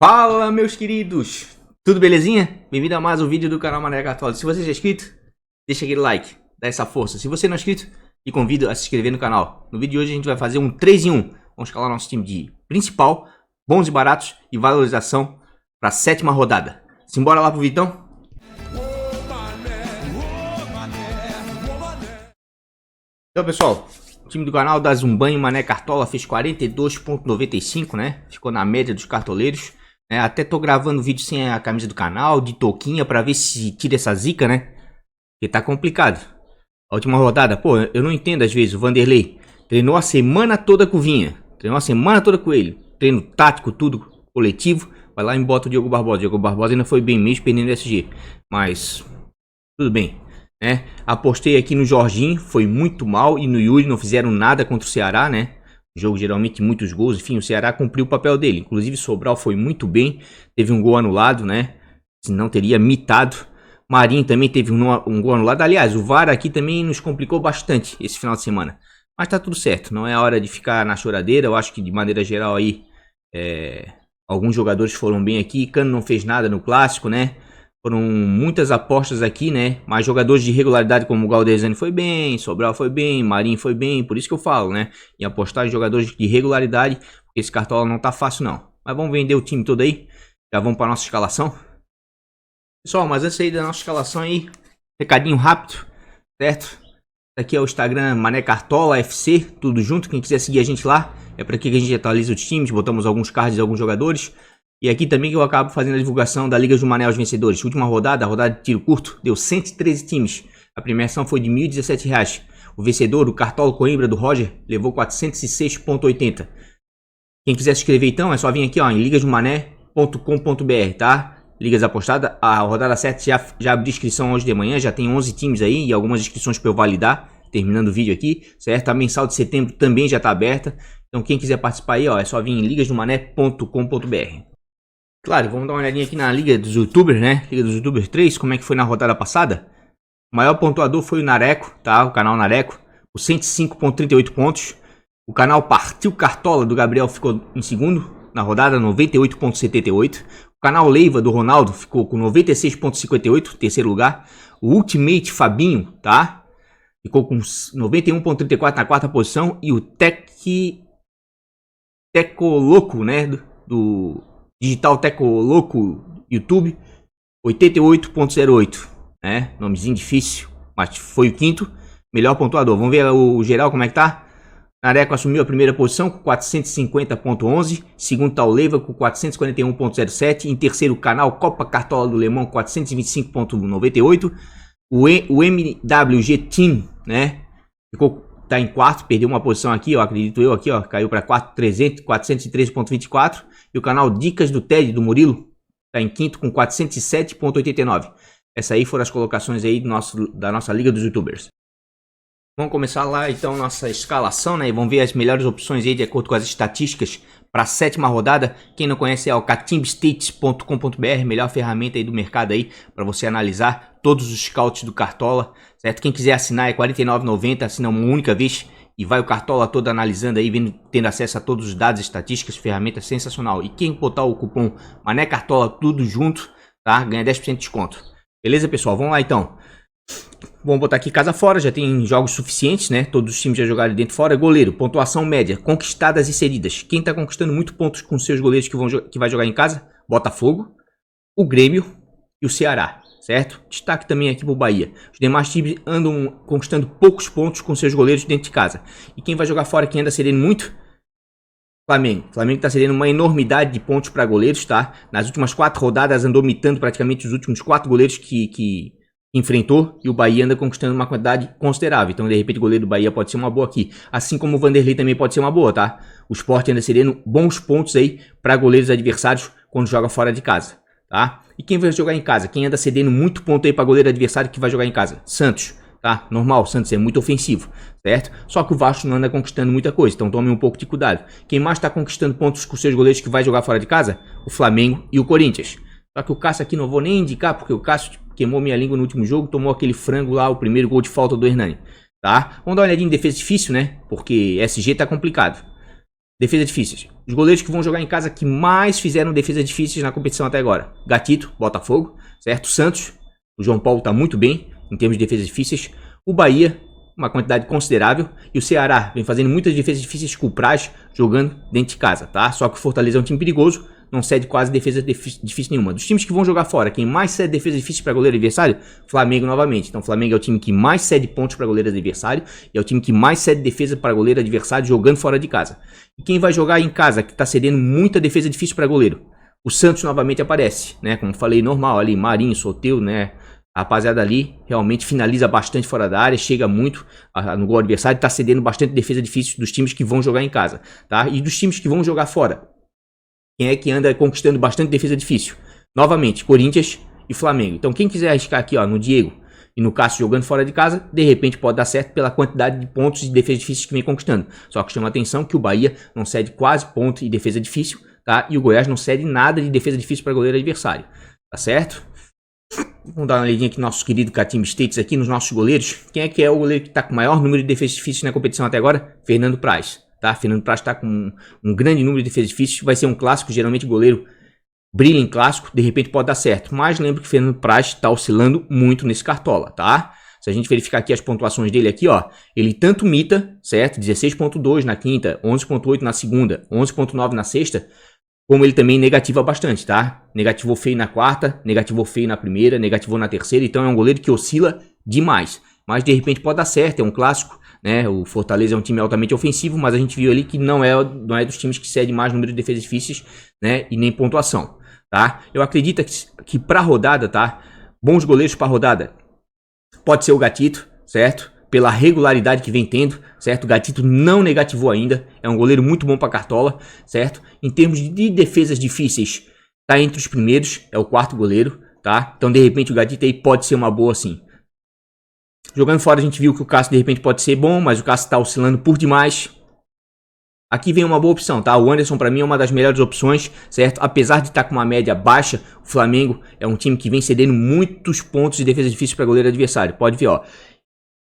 Fala, meus queridos! Tudo belezinha? Bem-vindo a mais um vídeo do canal Mané Cartola. Se você já é inscrito, deixa aquele like, dá essa força. Se você não é inscrito, te convido a se inscrever no canal. No vídeo de hoje a gente vai fazer um 3 em 1. Vamos escalar nosso time de principal, bons e baratos e valorização para a 7ª rodada. Simbora lá pro Vitão? Então, pessoal, o time do canal da Zumbanho Mané Cartola fez 42,95, né? Ficou na média dos cartoleiros. Até tô gravando vídeo sem a camisa do canal, de touquinha, pra ver se tira essa zica, né? Porque tá complicado. A última rodada, pô, eu não entendo às vezes. O Vanderlei treinou a semana toda com o Vinha. Treinou a semana toda com ele. Treino tático, tudo coletivo. Vai lá e bota o Diogo Barbosa. O Diogo Barbosa ainda foi bem mesmo, perdendo o SG. Mas, tudo bem, né? Apostei aqui no Jorginho, foi muito mal. E no Yuri não fizeram nada contra o Ceará, né? Jogo geralmente muitos gols, enfim, o Ceará cumpriu o papel dele. Inclusive Sobral foi muito bem, teve um gol anulado, né? Senão teria mitado. Marinho também teve um gol anulado. Aliás, o VAR aqui também nos complicou bastante esse final de semana. Mas tá tudo certo, não é hora de ficar na choradeira. Eu acho que de maneira geral aí, alguns jogadores foram bem aqui. Cano não fez nada no clássico, né? Foram muitas apostas aqui, né? Mas jogadores de regularidade como o Galdesani foi bem, Sobral foi bem, Marinho foi bem. Por isso que eu falo, né? Em apostar em jogadores de regularidade, porque esse cartola não tá fácil não. Mas vamos vender o time todo aí. Já vamos para nossa escalação. Pessoal, mas antes aí da nossa escalação aí, recadinho rápido, certo? Aqui é o Instagram Mané Cartola FC, tudo junto. Quem quiser seguir a gente lá, é para aqui que a gente atualiza os times, botamos alguns cards de alguns jogadores. E aqui também que eu acabo fazendo a divulgação da Liga do Mané aos vencedores. Última rodada, a rodada de tiro curto, deu 113 times. A premiação foi de R$ 1.017. O vencedor, o Cartola Coimbra do Roger, levou 406,80. Quem quiser se inscrever então, é só vir aqui ó, em ligasdomané.com.br, tá? Ligas apostadas, a rodada 7 já abriu inscrição hoje de manhã, já tem 11 times aí e algumas inscrições para eu validar. Terminando o vídeo aqui, certo? A mensal de setembro também já está aberta. Então quem quiser participar aí, ó, é só vir em ligasdomané.com.br. Claro, vamos dar uma olhadinha aqui na Liga dos Youtubers, né? Liga dos Youtubers 3, como é que foi na rodada passada? O maior pontuador foi o Nareco, tá? O canal Nareco, com 105,38 pontos. O canal Partiu Cartola do Gabriel ficou em segundo, na rodada 98,78. O canal Leiva do Ronaldo ficou com 96,58, terceiro lugar. O Ultimate Fabinho, tá? Ficou com 91,34 na quarta posição. E o Tecoloco, né? Do Digital Tecoloco YouTube, 88,08, né? Nomezinho difícil, mas foi o quinto melhor pontuador. Vamos ver o geral como é que tá. Nareco assumiu a primeira posição com 450,11. Segundo tá o Leiva com 441,07. Em terceiro, o canal Copa Cartola do Lemão, 425,98. O MWG Team, né? Tá em quarto, perdeu uma posição aqui, ó, acredito eu, aqui, ó, caiu para 413,24. E o canal Dicas do Ted, do Murilo, tá em quinto com 407,89. Essas aí foram as colocações aí da nossa Liga dos Youtubers. Vamos começar lá então nossa escalação, né? E vamos ver as melhores opções aí de acordo com as estatísticas para a 7ª rodada. Quem não conhece é o catimbstates.com.br, melhor ferramenta aí do mercado aí para você analisar todos os scouts do Cartola, certo? Quem quiser assinar é R$ 49,90, assina uma única vez e vai o Cartola todo analisando aí, tendo acesso a todos os dados, estatísticas, ferramenta sensacional. E quem botar o cupom Mané Cartola tudo junto, tá? Ganha 10% de desconto. Beleza, pessoal? Vamos lá então. Vamos botar aqui casa fora, já tem jogos suficientes, né? Todos os times já jogaram dentro e fora. Goleiro, pontuação média, conquistadas e cedidas. Quem tá conquistando muito pontos com seus goleiros que vai jogar em casa? Botafogo, o Grêmio e o Ceará, certo? Destaque também aqui pro Bahia. Os demais times andam conquistando poucos pontos com seus goleiros dentro de casa. E quem vai jogar fora, quem anda cedendo muito? Flamengo. Flamengo tá cedendo uma enormidade de pontos para goleiros, tá? Nas últimas 4 rodadas andou mitando praticamente os últimos 4 goleiros que enfrentou, e o Bahia anda conquistando uma quantidade considerável. Então, de repente, o goleiro do Bahia pode ser uma boa aqui. Assim como o Vanderlei também pode ser uma boa, tá? O Sport anda cedendo bons pontos aí para goleiros adversários quando joga fora de casa, tá? E quem vai jogar em casa? Quem anda cedendo muito ponto aí para goleiro adversário que vai jogar em casa? Santos, tá? Normal, Santos é muito ofensivo, certo? Só que o Vasco não anda conquistando muita coisa, então tome um pouco de cuidado. Quem mais está conquistando pontos com seus goleiros que vai jogar fora de casa? O Flamengo e o Corinthians. Só que o Cássio aqui não vou nem indicar, porque o Cássio queimou minha língua no último jogo, tomou aquele frango lá, o primeiro gol de falta do Hernani, tá? Vamos dar uma olhadinha em defesa difícil, né? Porque SG tá complicado. Defesa difíceis. Os goleiros que vão jogar em casa que mais fizeram defesas difíceis na competição até agora. Gatito, Botafogo, certo? Santos, o João Paulo tá muito bem em termos de defesas difíceis. O Bahia, uma quantidade considerável. E o Ceará vem fazendo muitas defesas difíceis com o Praz, jogando dentro de casa, tá? Só que o Fortaleza é um time perigoso, não cede quase defesa difícil nenhuma. Dos times que vão jogar fora, quem mais cede defesa difícil para goleiro adversário? Flamengo novamente. Então o Flamengo é o time que mais cede pontos para goleiro adversário e é o time que mais cede defesa para goleiro adversário jogando fora de casa. E quem vai jogar em casa, que está cedendo muita defesa difícil para goleiro? O Santos novamente aparece, né? Como falei, normal ali, Marinho, Soteldo, né? A rapaziada ali realmente finaliza bastante fora da área, chega muito no gol adversário, está cedendo bastante defesa difícil dos times que vão jogar em casa, tá? E dos times que vão jogar fora, quem é que anda conquistando bastante defesa difícil? Novamente, Corinthians e Flamengo. Então quem quiser arriscar aqui, ó, no Diego e no Cássio jogando fora de casa, de repente pode dar certo pela quantidade de pontos de defesa difícil que vem conquistando. Só que chama a atenção que o Bahia não cede quase ponto em defesa difícil, tá? E o Goiás não cede nada de defesa difícil para goleiro adversário, tá certo? Vamos dar uma olhadinha aqui no nosso querido Catimba States, aqui nos nossos goleiros. Quem é que é o goleiro que está com o maior número de defesas difíceis na competição até agora? Fernando Praz, tá? Fernando Praz está com um grande número de defesas difíceis, vai ser um clássico, geralmente o goleiro brilha em clássico, de repente pode dar certo. Mas lembro que Fernando Praz está oscilando muito nesse cartola, tá? Se a gente verificar aqui as pontuações dele aqui, ó, ele tanto mita, certo? 16.2 na quinta, 11.8 na segunda, 11.9 na sexta, como ele também negativa bastante, tá? Negativou feio na quarta, negativou feio na primeira, negativou na terceira. Então é um goleiro que oscila demais. Mas de repente pode dar certo, é um clássico, né? O Fortaleza é um time altamente ofensivo, mas a gente viu ali que não é dos times que cede mais número de defesas difíceis, né? E nem pontuação, tá? Eu acredito que pra rodada, tá? Bons goleiros pra rodada. Pode ser o Gatito, certo? Pela regularidade que vem tendo, certo? O Gatito não negativou ainda, é um goleiro muito bom para cartola, certo? Em termos de defesas difíceis, tá entre os primeiros, é o quarto goleiro, tá? Então, de repente, o Gatito aí pode ser uma boa sim. Jogando fora, a gente viu que o Cássio, de repente, pode ser bom, mas o Cássio tá oscilando por demais. Aqui vem uma boa opção, tá? O Anderson, para mim, é uma das melhores opções, certo? Apesar de estar com uma média baixa, o Flamengo é um time que vem cedendo muitos pontos de defesa difícil para goleiro adversário. Pode ver, ó.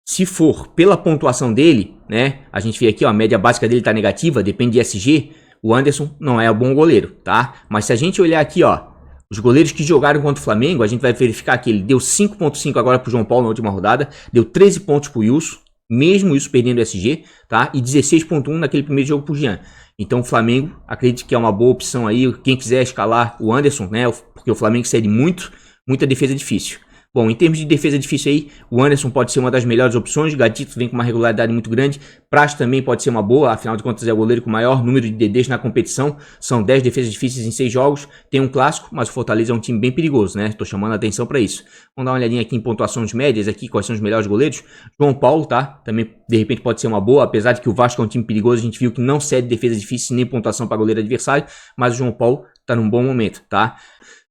Se for pela pontuação dele, né? A gente vê aqui, ó, a média básica dele tá negativa, depende de SG. O Anderson não é um bom goleiro, tá? Mas se a gente olhar aqui, ó, os goleiros que jogaram contra o Flamengo, a gente vai verificar que ele deu 5.5 agora pro João Paulo na última rodada, deu 13 pontos pro Wilson, mesmo isso perdendo o SG, tá? E 16.1 naquele primeiro jogo pro Jean. Então o Flamengo, acredito que é uma boa opção aí, quem quiser escalar o Anderson, né? Porque o Flamengo cede muita defesa difícil. Bom, em termos de defesa difícil aí, o Anderson pode ser uma das melhores opções, o Gatito vem com uma regularidade muito grande, Praz também pode ser uma boa, afinal de contas é o goleiro com o maior número de DDs na competição, são 10 defesas difíceis em 6 jogos, tem um clássico, mas o Fortaleza é um time bem perigoso, né? Tô chamando a atenção para isso. Vamos dar uma olhadinha aqui em pontuações médias, aqui quais são os melhores goleiros. João Paulo, tá? Também de repente pode ser uma boa, apesar de que o Vasco é um time perigoso, a gente viu que não cede defesa difícil nem pontuação para goleiro adversário, mas o João Paulo tá num bom momento, tá?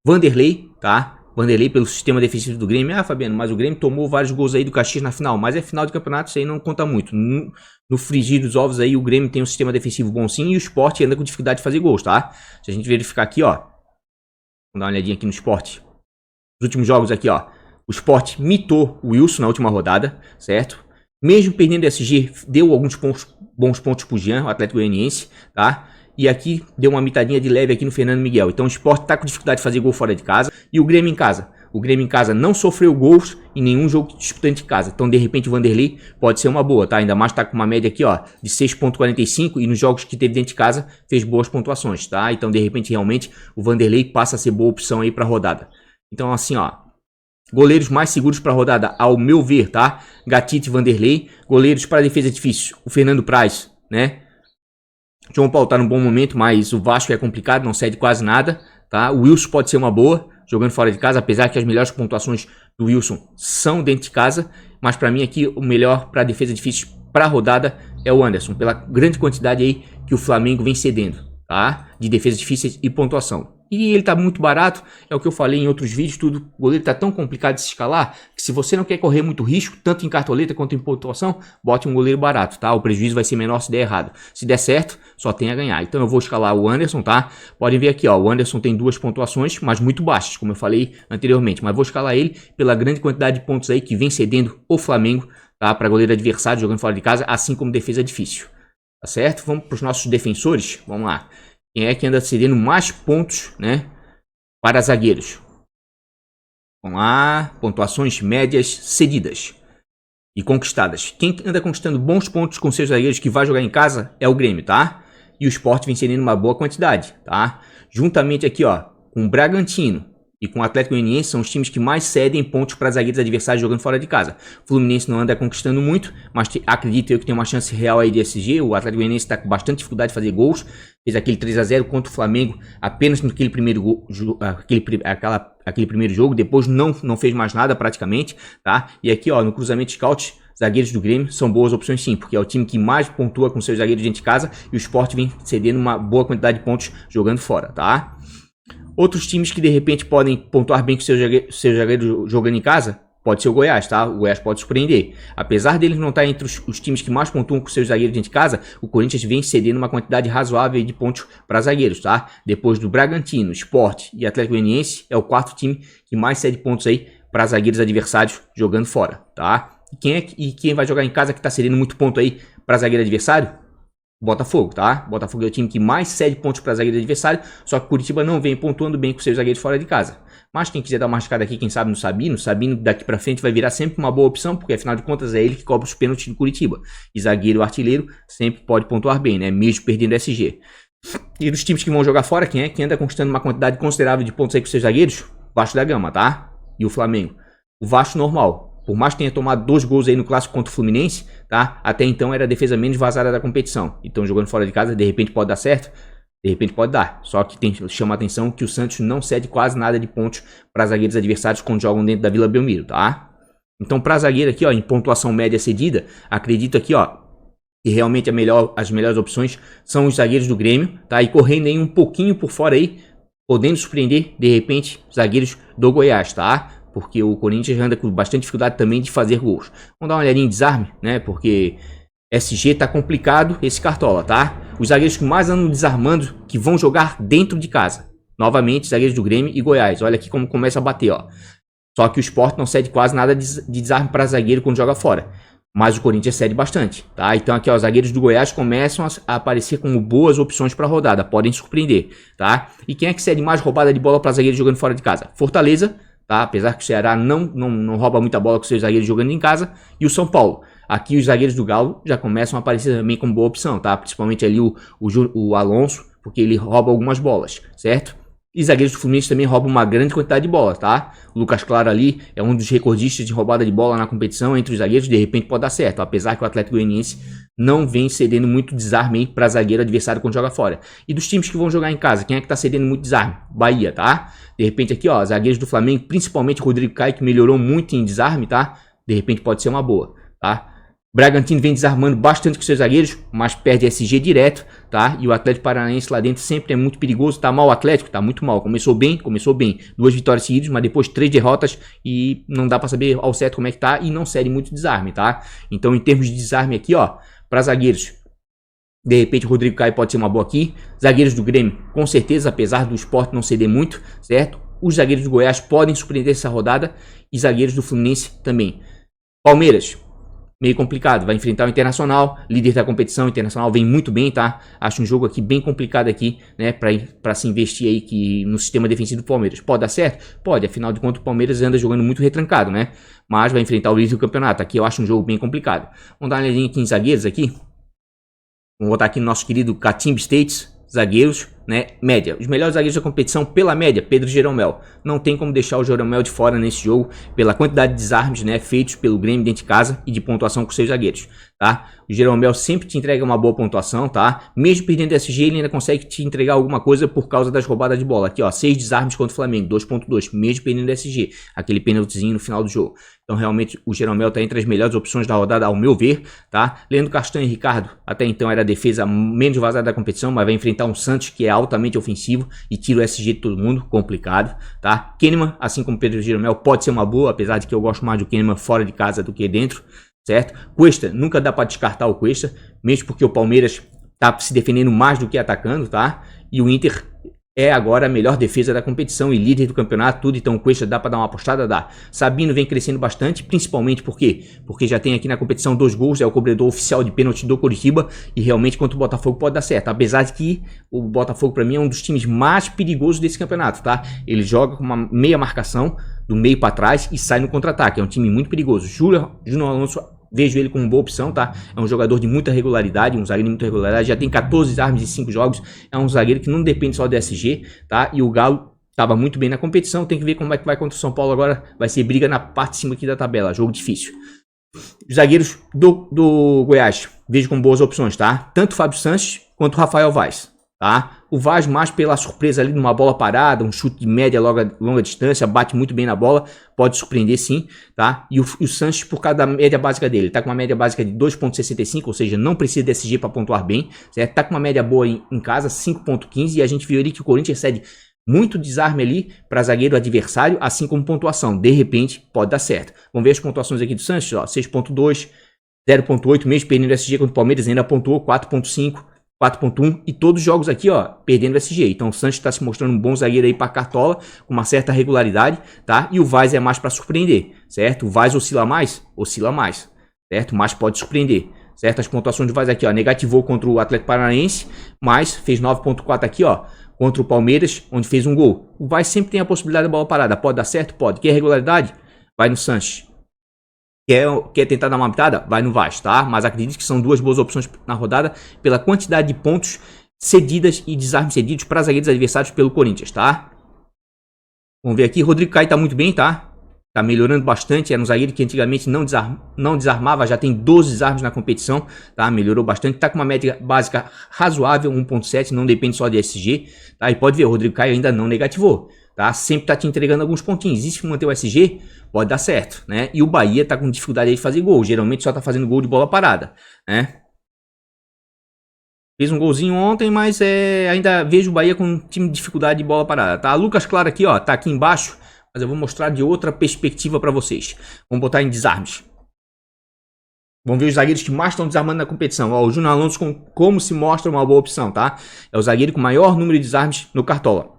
Vanderlei, tá? Vanderlei pelo sistema defensivo do Grêmio. Ah, Fabiano, mas o Grêmio tomou vários gols aí do Caxias na final. Mas é final de campeonato, isso aí não conta muito. No frigir dos ovos aí, o Grêmio tem um sistema defensivo bom sim. E o Sport anda com dificuldade de fazer gols, tá? Se a gente verificar aqui, ó. Vamos dar uma olhadinha aqui no Sport. Os últimos jogos aqui, ó. O Sport mitou o Wilson na última rodada, certo? Mesmo perdendo o SG, deu alguns bons pontos pro Jean, o Atlético Goianiense, tá? E aqui deu uma mitadinha de leve aqui no Fernando Miguel. Então o Sport tá com dificuldade de fazer gol fora de casa. E o Grêmio em casa. O Grêmio em casa não sofreu gols em nenhum jogo disputante de casa. Então de repente o Vanderlei pode ser uma boa, tá? Ainda mais tá com uma média aqui, ó, de 6.45. E nos jogos que teve dentro de casa fez boas pontuações, tá? Então de repente realmente o Vanderlei passa a ser boa opção aí pra rodada. Então assim, ó. Goleiros mais seguros para rodada, ao meu ver, tá? Gatito e Vanderlei. Goleiros para defesa difícil, o Fernando Praz, né? João Paulo tá num bom momento, mas o Vasco é complicado, não cede quase nada, tá? O Wilson pode ser uma boa, jogando fora de casa, apesar que as melhores pontuações do Wilson são dentro de casa, mas para mim aqui o melhor para defesa difícil para rodada é o Anderson, pela grande quantidade aí que o Flamengo vem cedendo, tá? De defesas difíceis e pontuação. E ele tá muito barato, é o que eu falei em outros vídeos, tudo. O goleiro tá tão complicado de se escalar, que se você não quer correr muito risco, tanto em cartoleta quanto em pontuação, bote um goleiro barato, tá? O prejuízo vai ser menor se der errado. Se der certo, só tem a ganhar. Então eu vou escalar o Anderson, tá? Podem ver aqui, ó, o Anderson tem 2 pontuações, mas muito baixas, como eu falei anteriormente. Mas vou escalar ele pela grande quantidade de pontos aí que vem cedendo o Flamengo, tá? Para goleiro adversário jogando fora de casa, assim como defesa difícil. tá certo? Vamos para os nossos defensores, vamos lá. Quem é que anda cedendo mais pontos, né, para zagueiros? Vamos lá, pontuações médias cedidas e conquistadas. Quem anda conquistando bons pontos com seus zagueiros que vai jogar em casa é o Grêmio, tá? E o Sport vem cedendo uma boa quantidade, tá? Juntamente aqui, ó, com o Bragantino e com o Atlético Goianiense são os times que mais cedem pontos para zagueiros adversários jogando fora de casa. O Fluminense não anda conquistando muito, mas acredito eu que tem uma chance real aí de SG. O Atlético Goianiense está com bastante dificuldade de fazer gols. Fez aquele 3-0 contra o Flamengo apenas naquele primeiro aquele primeiro jogo. Depois não fez mais nada praticamente, tá? E aqui, ó, no cruzamento scout, zagueiros do Grêmio são boas opções sim, porque é o time que mais pontua com seus zagueiros dentro de casa e o Sport vem cedendo uma boa quantidade de pontos jogando fora, tá? Outros times que de repente podem pontuar bem com seus zagueiros jogando em casa, pode ser o Goiás, tá? O Goiás pode surpreender. Apesar deles não estar entre os times que mais pontuam com seus zagueiros dentro de casa, o Corinthians vem cedendo uma quantidade razoável de pontos para zagueiros, tá? Depois do Bragantino, Sport e Atlético Goianiense, é o quarto time que mais cede pontos aí para zagueiros adversários jogando fora, tá? E quem vai jogar em casa que está cedendo muito ponto aí para zagueiro adversário? Botafogo, tá? Botafogo é o time que mais cede pontos para zagueiro adversário, só que Curitiba não vem pontuando bem com seus zagueiros fora de casa. Mas quem quiser dar uma arriscada aqui, quem sabe no Sabino daqui para frente vai virar sempre uma boa opção, porque afinal de contas é ele que cobra os pênaltis do Curitiba. E zagueiro artilheiro sempre pode pontuar bem, né? Mesmo perdendo SG. E dos times que vão jogar fora, quem é? Quem anda conquistando uma quantidade considerável de pontos aí com seus zagueiros? Vasco da Gama, tá? E o Flamengo. O Vasco normal. Por mais que tenha tomado 2 gols aí no clássico contra o Fluminense, tá? Até então era a defesa menos vazada da competição. Então jogando fora de casa, de repente pode dar certo, de repente pode dar. Só que chama a atenção que o Santos não cede quase nada de pontos para zagueiros adversários quando jogam dentro da Vila Belmiro, tá? Então para zagueiro aqui, ó, em pontuação média cedida, acredito aqui, ó, que realmente as melhores opções são os zagueiros do Grêmio, tá? E correndo aí um pouquinho por fora aí, podendo surpreender, de repente, zagueiros do Goiás, tá? Porque o Corinthians anda com bastante dificuldade também de fazer gols. Vamos dar uma olhadinha em desarme, né? Porque SG tá complicado esse cartola, tá? Os zagueiros que mais andam desarmando, que vão jogar dentro de casa. Novamente, zagueiros do Grêmio e Goiás. Olha aqui como começa a bater, ó. Só que o Sport não cede quase nada de desarme para zagueiro quando joga fora. Mas o Corinthians cede bastante, tá? Então aqui, ó, os zagueiros do Goiás começam a aparecer como boas opções para rodada. Podem surpreender, tá? E quem é que cede mais roubada de bola para zagueiro jogando fora de casa? Fortaleza. Tá? Apesar que o Ceará não rouba muita bola com seus zagueiros jogando em casa. E o São Paulo. Aqui os zagueiros do Galo já começam a aparecer também como boa opção, tá? Principalmente ali o Alonso, porque ele rouba algumas bolas, certo? E zagueiros do Fluminense também roubam uma grande quantidade de bolas, tá? O Lucas Claro ali é um dos recordistas de roubada de bola na competição entre os zagueiros. De repente pode dar certo, apesar que o Atlético Goianiense não vem cedendo muito desarme para zagueiro adversário quando joga fora. E dos times que vão jogar em casa, quem é que tá cedendo muito desarme? Bahia, tá? De repente aqui, ó, zagueiros do Flamengo, principalmente Rodrigo Caio, que melhorou muito em desarme, tá? De repente pode ser uma boa, tá? Bragantino vem desarmando bastante com seus zagueiros, mas perde SG direto, tá? E o Atlético Paranaense lá dentro sempre é muito perigoso. Tá mal o Atlético? Tá muito mal. Começou bem. 2 vitórias seguidas, mas depois 3 derrotas e não dá pra saber ao certo como é que tá e não cede muito desarme, tá? Então, em termos de desarme aqui, ó, para zagueiros, de repente o Rodrigo Caio pode ser uma boa aqui. Zagueiros do Grêmio, com certeza, apesar do Sport não ceder muito, certo? Os zagueiros do Goiás podem surpreender essa rodada e zagueiros do Fluminense também. Palmeiras, meio complicado, vai enfrentar o Internacional, líder da competição. O Internacional vem muito bem, tá? Acho um jogo aqui bem complicado aqui, né, para se investir aí que no sistema defensivo do Palmeiras. Pode dar certo? Pode, afinal de contas o Palmeiras anda jogando muito retrancado, né? Mas vai enfrentar o líder do campeonato. Aqui eu acho um jogo bem complicado. Vamos dar uma olhadinha aqui em zagueiros aqui. Vamos botar aqui no nosso querido Catimba States, zagueiros, né, média. Os melhores zagueiros da competição pela média, Pedro Jeromel. Não tem como deixar o Jeromel de fora nesse jogo, pela quantidade de desarmes, né, feitos pelo Grêmio dentro de casa e de pontuação com seus zagueiros, tá? O Jeromel sempre te entrega uma boa pontuação, tá? Mesmo perdendo SG, ele ainda consegue te entregar alguma coisa por causa das roubadas de bola. Aqui, ó, 6 desarmes contra o Flamengo, 2.2, mesmo perdendo SG, aquele pênaltizinho no final do jogo. Então, realmente, o Jeromel tá entre as melhores opções da rodada, ao meu ver, tá? Leandro Castanho e Ricardo, até então era a defesa menos vazada da competição, mas vai enfrentar um Santos que é altamente ofensivo e tira o SG de todo mundo, complicado, tá? Kahneman, assim como Pedro Jeromel, pode ser uma boa, apesar de que eu gosto mais do Kahneman fora de casa do que dentro, certo? Cuesta, nunca dá para descartar o Cuesta, mesmo porque o Palmeiras tá se defendendo mais do que atacando, tá? E o Inter é agora a melhor defesa da competição e líder do campeonato, tudo. Então o Cuesta dá para dar uma apostada, dá. Sabino vem crescendo bastante, principalmente porque já tem aqui na competição 2 gols, é o cobrador oficial de pênalti do Coritiba e realmente contra o Botafogo pode dar certo. Apesar de que o Botafogo para mim é um dos times mais perigosos desse campeonato, tá? Ele joga com uma meia marcação do meio para trás e sai no contra-ataque, é um time muito perigoso. Júnior Alonso, vejo ele como uma boa opção, tá? É um jogador de muita regularidade, um zagueiro de muita regularidade, já tem 14 desarmes em 5 jogos, é um zagueiro que não depende só do SG, tá? E o Galo estava muito bem na competição, tem que ver como é que vai contra o São Paulo agora, vai ser briga na parte de cima aqui da tabela, jogo difícil. Os zagueiros do Goiás, vejo como boas opções, tá? Tanto o Fábio Sanches quanto o Rafael Vaz, tá? O Vaz mais pela surpresa ali numa bola parada, um chute de média longa distância, bate muito bem na bola, pode surpreender sim, tá? E o Sanches por causa da média básica dele, tá com uma média básica de 2.65, ou seja, não precisa de SG para pontuar bem, certo? Tá com uma média boa em casa, 5.15, e a gente viu ali que o Corinthians cede muito desarme ali para zagueiro adversário, assim como pontuação, de repente pode dar certo. Vamos ver as pontuações aqui do Sanches, ó, 6.2, 0.8, mesmo perdendo o SG contra o Palmeiras, ainda pontuou 4.5, 4.1 e todos os jogos aqui, ó, perdendo o SG. Então o Sanches está se mostrando um bom zagueiro aí para Cartola, com uma certa regularidade, tá? E o Vaz é mais para surpreender, certo? O Vaz oscila mais, certo? Mas pode surpreender, certo? As pontuações do Vaz aqui, ó, negativou contra o Atlético Paranaense, mas fez 9.4 aqui, ó, contra o Palmeiras, onde fez um gol. O Vaz sempre tem a possibilidade da bola parada, pode dar certo? Pode. Quer regularidade? Vai no Sanches. Quer tentar dar uma pitada? Vai no Vaz, tá? Mas acredito que são duas boas opções na rodada pela quantidade de pontos cedidas e desarmes cedidos para zagueiros adversários pelo Corinthians, tá? Vamos ver aqui, Rodrigo Caio tá muito bem, tá? Tá melhorando bastante, era um zagueiro que antigamente não desarmava, já tem 12 desarmes na competição, tá? Melhorou bastante, tá com uma média básica razoável, 1.7, não depende só de SG, tá? E pode ver, o Rodrigo Caio ainda não negativou, tá? Sempre tá te entregando alguns pontinhos, e se manter o SG, pode dar certo, né? E o Bahia tá com dificuldade aí de fazer gol, geralmente só tá fazendo gol de bola parada, né? Fez um golzinho ontem, mas ainda vejo o Bahia com um time de dificuldade de bola parada, tá? Lucas Claro aqui, ó, tá aqui embaixo, mas eu vou mostrar de outra perspectiva para vocês. Vamos botar em desarmes. Vamos ver os zagueiros que mais estão desarmando na competição. Ó, o Júnior Alonso como se mostra uma boa opção, tá? É o zagueiro com maior número de desarmes no Cartola.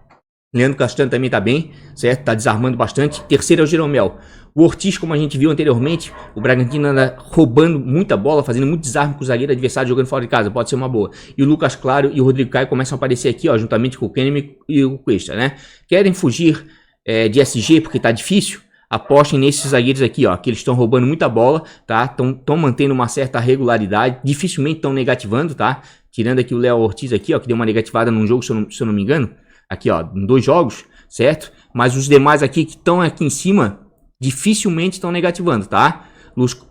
Leandro Castanho também tá bem, certo? Tá desarmando bastante. Terceiro é o Jeromel. O Ortiz, como a gente viu anteriormente, o Bragantino anda roubando muita bola, fazendo muito desarme com o zagueiro adversário jogando fora de casa. Pode ser uma boa. E o Lucas Claro e o Rodrigo Caio começam a aparecer aqui, ó, juntamente com o Kahneman e o Cuesta, né? Querem fugir de SG porque tá difícil? Apostem nesses zagueiros aqui, ó, que eles estão roubando muita bola, tá? Estão mantendo uma certa regularidade, dificilmente estão negativando, tá? Tirando aqui o Léo Ortiz aqui, ó, que deu uma negativada num jogo, se eu não me engano. Aqui, ó, em 2 jogos, certo? Mas os demais aqui que estão aqui em cima, dificilmente estão negativando, tá?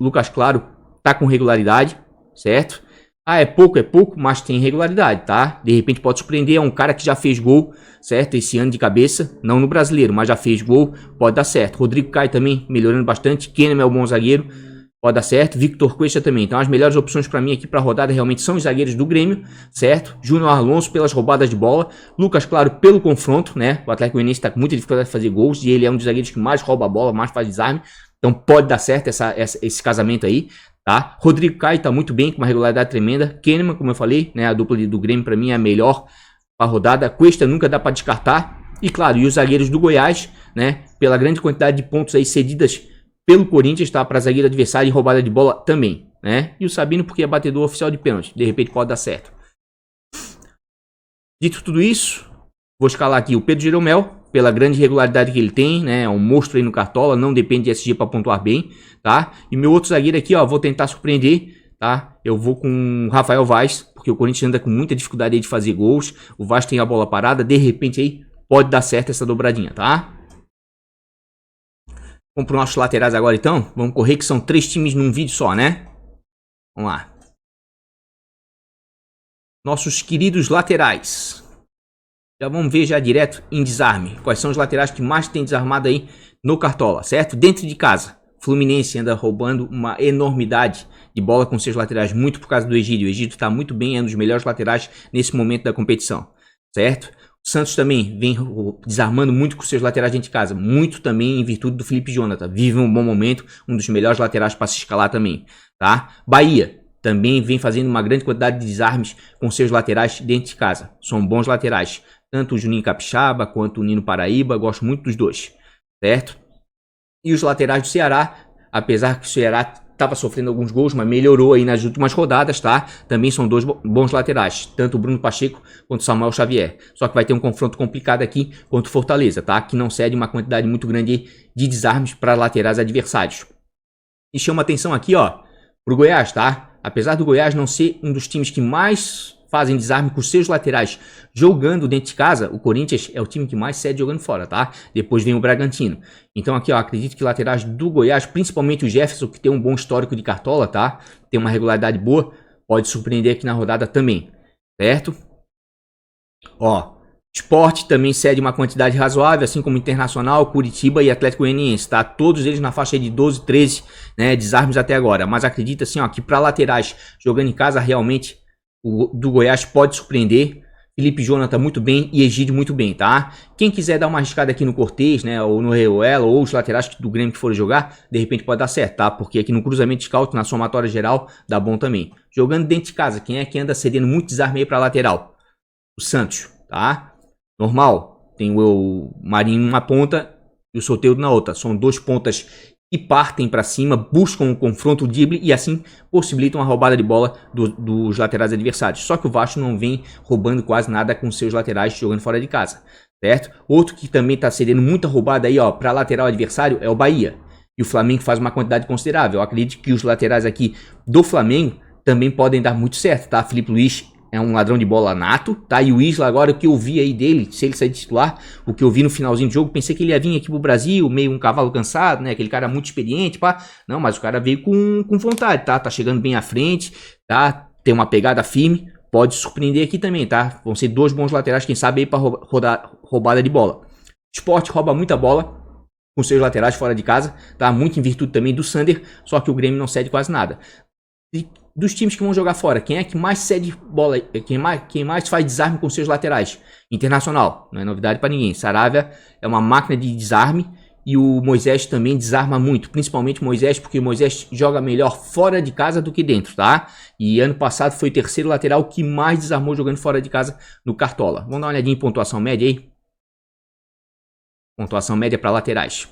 Lucas Claro tá com regularidade, certo? Ah, é pouco, mas tem regularidade, tá? De repente pode surpreender, é um cara que já fez gol, certo? Esse ano de cabeça, não no brasileiro, mas já fez gol, pode dar certo. Rodrigo Caio também melhorando bastante, Kahneman é um bom zagueiro, pode dar certo. Victor Cuesta também. Então as melhores opções para mim aqui para a rodada realmente são os zagueiros do Grêmio, certo? Júnior Alonso pelas roubadas de bola, Lucas Claro pelo confronto, né? O Atlético Goianiense está com muita dificuldade de fazer gols e ele é um dos zagueiros que mais rouba a bola, mais faz desarme. Então pode dar certo esse casamento aí, tá? Rodrigo Caio tá muito bem, com uma regularidade tremenda. Kahneman, como eu falei, né? A dupla do Grêmio para mim é a melhor para a rodada. Cuesta nunca dá para descartar. E claro, e os zagueiros do Goiás, né? Pela grande quantidade de pontos aí cedidas pelo Corinthians, tá? Para zagueiro adversário e roubada de bola também, né? E o Sabino porque é batedor oficial de pênalti. De repente pode dar certo. Dito tudo isso, vou escalar aqui o Pedro Jeromel, pela grande regularidade que ele tem, né? É um monstro aí no Cartola, não depende de SG para pontuar bem, tá? E meu outro zagueiro aqui, ó, vou tentar surpreender, tá? Eu vou com o Rafael Vaz, porque o Corinthians anda com muita dificuldade aí de fazer gols. O Vaz tem a bola parada, de repente aí pode dar certo essa dobradinha, tá? Vamos para os nossos laterais agora então. Vamos correr que são 3 times num vídeo só, né? Vamos lá. Nossos queridos laterais. Já vamos ver já direto em desarme. Quais são os laterais que mais tem desarmado aí no Cartola, certo? Dentro de casa. Fluminense anda roubando uma enormidade de bola com seus laterais, muito por causa do Egídio. O Egídio está muito bem, é um dos melhores laterais nesse momento da competição, certo? O Santos também vem desarmando muito com seus laterais dentro de casa. Muito também em virtude do Felipe Jonathan. Vive um bom momento, um dos melhores laterais para se escalar também, tá? Bahia também vem fazendo uma grande quantidade de desarmes com seus laterais dentro de casa. São bons laterais. tanto o Juninho Capixaba quanto o Nino Paraíba, gosto muito dos dois, certo? E os laterais do Ceará, apesar que o Ceará estava sofrendo alguns gols, mas melhorou aí nas últimas rodadas, tá? Também são dois bons laterais, tanto o Bruno Pacheco quanto o Samuel Xavier. Só que vai ter um confronto complicado aqui contra o Fortaleza, tá? Que não cede uma quantidade muito grande de desarmes para laterais adversários. E chama atenção aqui, ó, pro Goiás, tá? Apesar do Goiás não ser um dos times que mais fazem desarme com seus laterais jogando dentro de casa, o Corinthians é o time que mais cede jogando fora, tá? Depois vem o Bragantino. Então aqui, ó, acredito que laterais do Goiás, principalmente o Jefferson, que tem um bom histórico de cartola, tá? Tem uma regularidade boa, pode surpreender aqui na rodada também, certo? Ó, Sport também cede uma quantidade razoável, assim como Internacional, Curitiba e Atlético Goianiense, tá? Todos eles na faixa de 12, 13, né, desarmes até agora. Mas acredita assim, ó, que para laterais jogando em casa realmente o do Goiás pode surpreender. Felipe Jonathan muito bem e Egídio muito bem, tá? Quem quiser dar uma arriscada aqui no Cortez, né, ou no Reuelo, ou os laterais do Grêmio que forem jogar, de repente pode dar certo, tá? Porque aqui no cruzamento scout, na somatória geral, dá bom também. Jogando dentro de casa, quem é que anda cedendo muito desarme aí pra lateral? O Santos, tá? Normal, tem o Marinho numa ponta e o Soteldo na outra. São dois pontas que partem para cima, buscam um confronto drible e assim possibilitam a roubada de bola dos laterais adversários. Só que o Vasco não vem roubando quase nada com seus laterais jogando fora de casa, certo? Outro que também está cedendo muita roubada aí, ó, para lateral adversário é o Bahia. E o Flamengo faz uma quantidade considerável. Eu acredito que os laterais aqui do Flamengo também podem dar muito certo, tá? Felipe Luiz é um ladrão de bola nato, tá? E o Isla agora, o que eu vi aí dele, se ele sair de titular, o que eu vi no finalzinho do jogo, pensei que ele ia vir aqui pro Brasil, meio um cavalo cansado, né? Aquele cara muito experiente, pá. Não, mas o cara veio com vontade, tá? Tá chegando bem à frente, tá? Tem uma pegada firme, pode surpreender aqui também, tá? Vão ser dois bons laterais, quem sabe aí pra roubada de bola. Sport rouba muita bola com seus laterais fora de casa, tá? Muito em virtude também do Sander, só que o Grêmio não cede quase nada. E dos times que vão jogar fora, quem é que mais cede bola, quem mais faz desarme com seus laterais? Internacional, não é novidade para ninguém. Saravia é uma máquina de desarme e o Moisés também desarma muito, principalmente o Moisés, porque o Moisés joga melhor fora de casa do que dentro, tá? E ano passado foi o terceiro lateral que mais desarmou jogando fora de casa no Cartola. Vamos dar uma olhadinha em pontuação média aí? Pontuação média para laterais.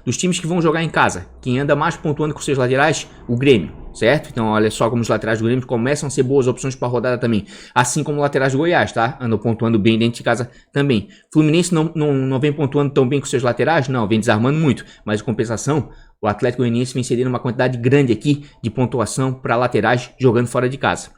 Dos times que vão jogar em casa, quem anda mais pontuando com seus laterais? O Grêmio, certo? Então olha só como os laterais do Grêmio começam a ser boas opções para a rodada também. Assim como os laterais do Goiás, tá? Andam pontuando bem dentro de casa também. Fluminense não vem pontuando tão bem com seus laterais? Não, vem desarmando muito. Mas em compensação, o Atlético Goianiense vem cedendo uma quantidade grande aqui de pontuação para laterais jogando fora de casa.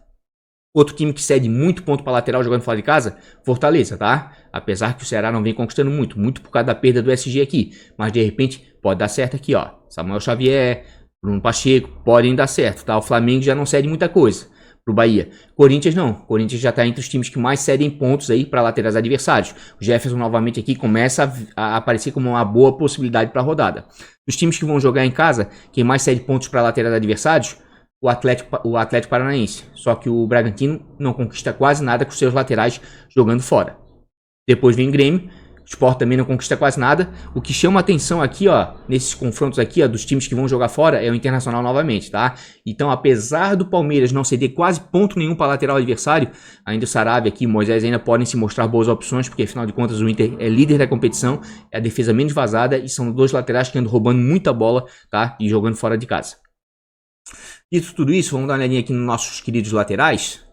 Outro time que cede muito ponto para lateral jogando fora de casa, Fortaleza, tá? Apesar que o Ceará não vem conquistando muito por causa da perda do SG aqui. Mas de repente pode dar certo aqui, ó. Samuel Xavier, Bruno Pacheco, podem dar certo, tá? O Flamengo já não cede muita coisa pro Bahia. Corinthians não. Corinthians já tá entre os times que mais cedem pontos aí para laterais adversários. O Jefferson novamente aqui começa a aparecer como uma boa possibilidade para a rodada. Os times que vão jogar em casa, quem mais cede pontos para laterais adversários, o Atlético Paranaense. Só que o Bragantino não conquista quase nada com seus laterais jogando fora. Depois vem o Grêmio. O Sport também não conquista quase nada. O que chama atenção aqui, ó, nesses confrontos aqui, ó, dos times que vão jogar fora, é o Internacional novamente, tá? Então, apesar do Palmeiras não ceder quase ponto nenhum para lateral adversário, ainda o Saravia aqui, o Moisés ainda podem se mostrar boas opções, porque afinal de contas o Inter é líder da competição, é a defesa menos vazada e são dois laterais que andam roubando muita bola, tá? E jogando fora de casa. Dito tudo isso, vamos dar uma olhadinha aqui nos nossos queridos laterais.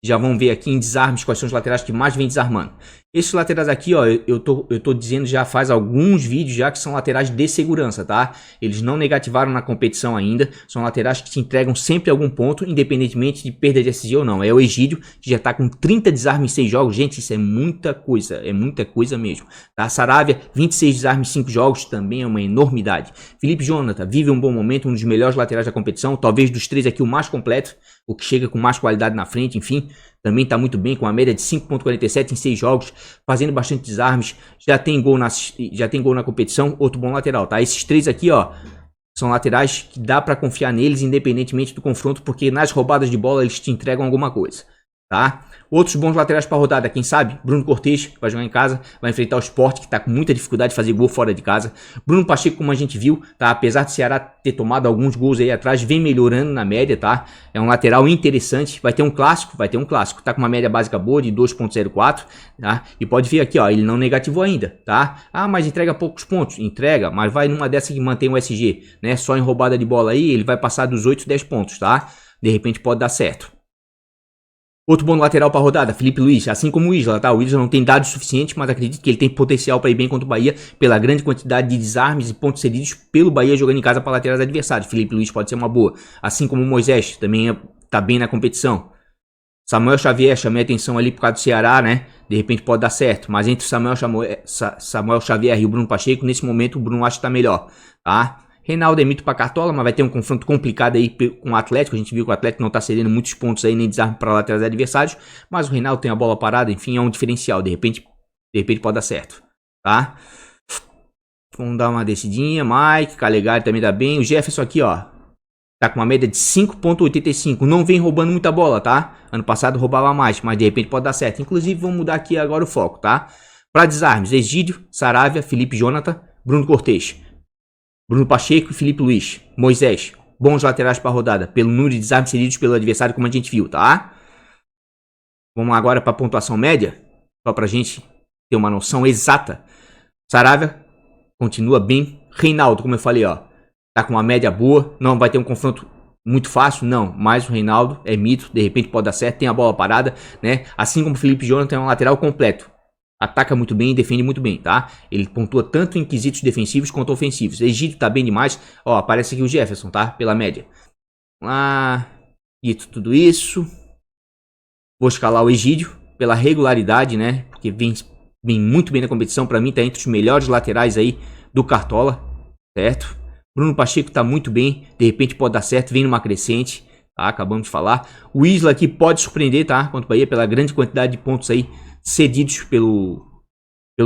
Já vão ver aqui em desarmes quais são os laterais que mais vem desarmando. Esses laterais aqui, ó, eu tô dizendo já faz alguns vídeos já que são laterais de segurança, tá? Eles não negativaram na competição ainda. São laterais que te entregam sempre algum ponto, independentemente de perda de SG ou não. É o Egídio, que já tá com 30 desarmes em 6 jogos. Gente, isso é muita coisa mesmo. Tá? Saravia, 26 desarmes em 5 jogos, também é uma enormidade. Felipe Jonathan vive um bom momento, um dos melhores laterais da competição. Talvez dos três aqui o mais completo, o que chega com mais qualidade na frente, enfim. Também está muito bem, com a média de 5.47 em 6 jogos, fazendo bastante desarmes, já tem gol na competição, outro bom lateral, tá? Esses três aqui, ó, são laterais que dá para confiar neles, independentemente do confronto, porque nas roubadas de bola eles te entregam alguma coisa, tá? Outros bons laterais para rodada, quem sabe? Bruno Cortez, vai jogar em casa, vai enfrentar o Sport, que tá com muita dificuldade de fazer gol fora de casa. Bruno Pacheco, como a gente viu, tá? Apesar do Ceará ter tomado alguns gols aí atrás, vem melhorando na média, tá? É um lateral interessante, vai ter um clássico, tá com uma média básica boa de 2.04, tá? E pode ver aqui, ó, ele não negativou ainda, tá? Ah, mas entrega poucos pontos, entrega, mas vai numa dessa que mantém o SG, né? Só em roubada de bola aí, ele vai passar dos 8, 10 pontos, tá? De repente pode dar certo. Outro bom lateral para rodada, Felipe Luiz, assim como o Isla, tá? O Isla não tem dados suficientes, mas acredito que ele tem potencial para ir bem contra o Bahia pela grande quantidade de desarmes e pontos cedidos pelo Bahia jogando em casa para laterais adversários. Felipe Luiz pode ser uma boa, assim como o Moisés, também tá bem na competição. Samuel Xavier, chamei a atenção ali por causa do Ceará, né? De repente pode dar certo, mas entre Samuel Xavier e o Bruno Pacheco, nesse momento o Bruno acho que tá melhor, tá? Reinaldo é mito para Cartola, mas vai ter um confronto complicado aí com o Atlético. A gente viu que o Atlético não tá cedendo muitos pontos aí, nem desarme para laterais adversários. Mas o Reinaldo tem a bola parada, enfim, é um diferencial. De repente pode dar certo, tá? Vamos dar uma descidinha. Mike, Calegari também dá bem. O Jefferson aqui, ó, tá com uma média de 5.85. Não vem roubando muita bola, tá? Ano passado roubava mais, mas de repente pode dar certo. Inclusive, vamos mudar aqui agora o foco, tá? Para desarmes, Egídio, Saravia, Felipe Jonathan, Bruno Cortez, Bruno Pacheco e Felipe Luiz. Moisés, bons laterais para a rodada, pelo número de desarmes cedidos pelo adversário, como a gente viu, tá? Vamos agora para a pontuação média, só para a gente ter uma noção exata. Saravia continua bem. Reinaldo, como eu falei, ó, tá com uma média boa. Não vai ter um confronto muito fácil, não. Mas o Reinaldo é mito, de repente pode dar certo, tem a bola parada, né? Assim como o Felipe Jonathan é um lateral completo. Ataca muito bem e defende muito bem, tá? Ele pontua tanto em quesitos defensivos quanto ofensivos. Egídio tá bem demais. Ó, aparece aqui o Jefferson, tá? Pela média. Vamos lá. Dito tudo isso. Vou escalar o Egídio pela regularidade, né? Porque vem muito bem na competição. Pra mim tá entre os melhores laterais aí do Cartola, certo? Bruno Pacheco tá muito bem. De repente pode dar certo, vem numa crescente, tá? Acabamos de falar. O Isla aqui pode surpreender, tá? Contra o Bahia pela grande quantidade de pontos aí cedidos pelo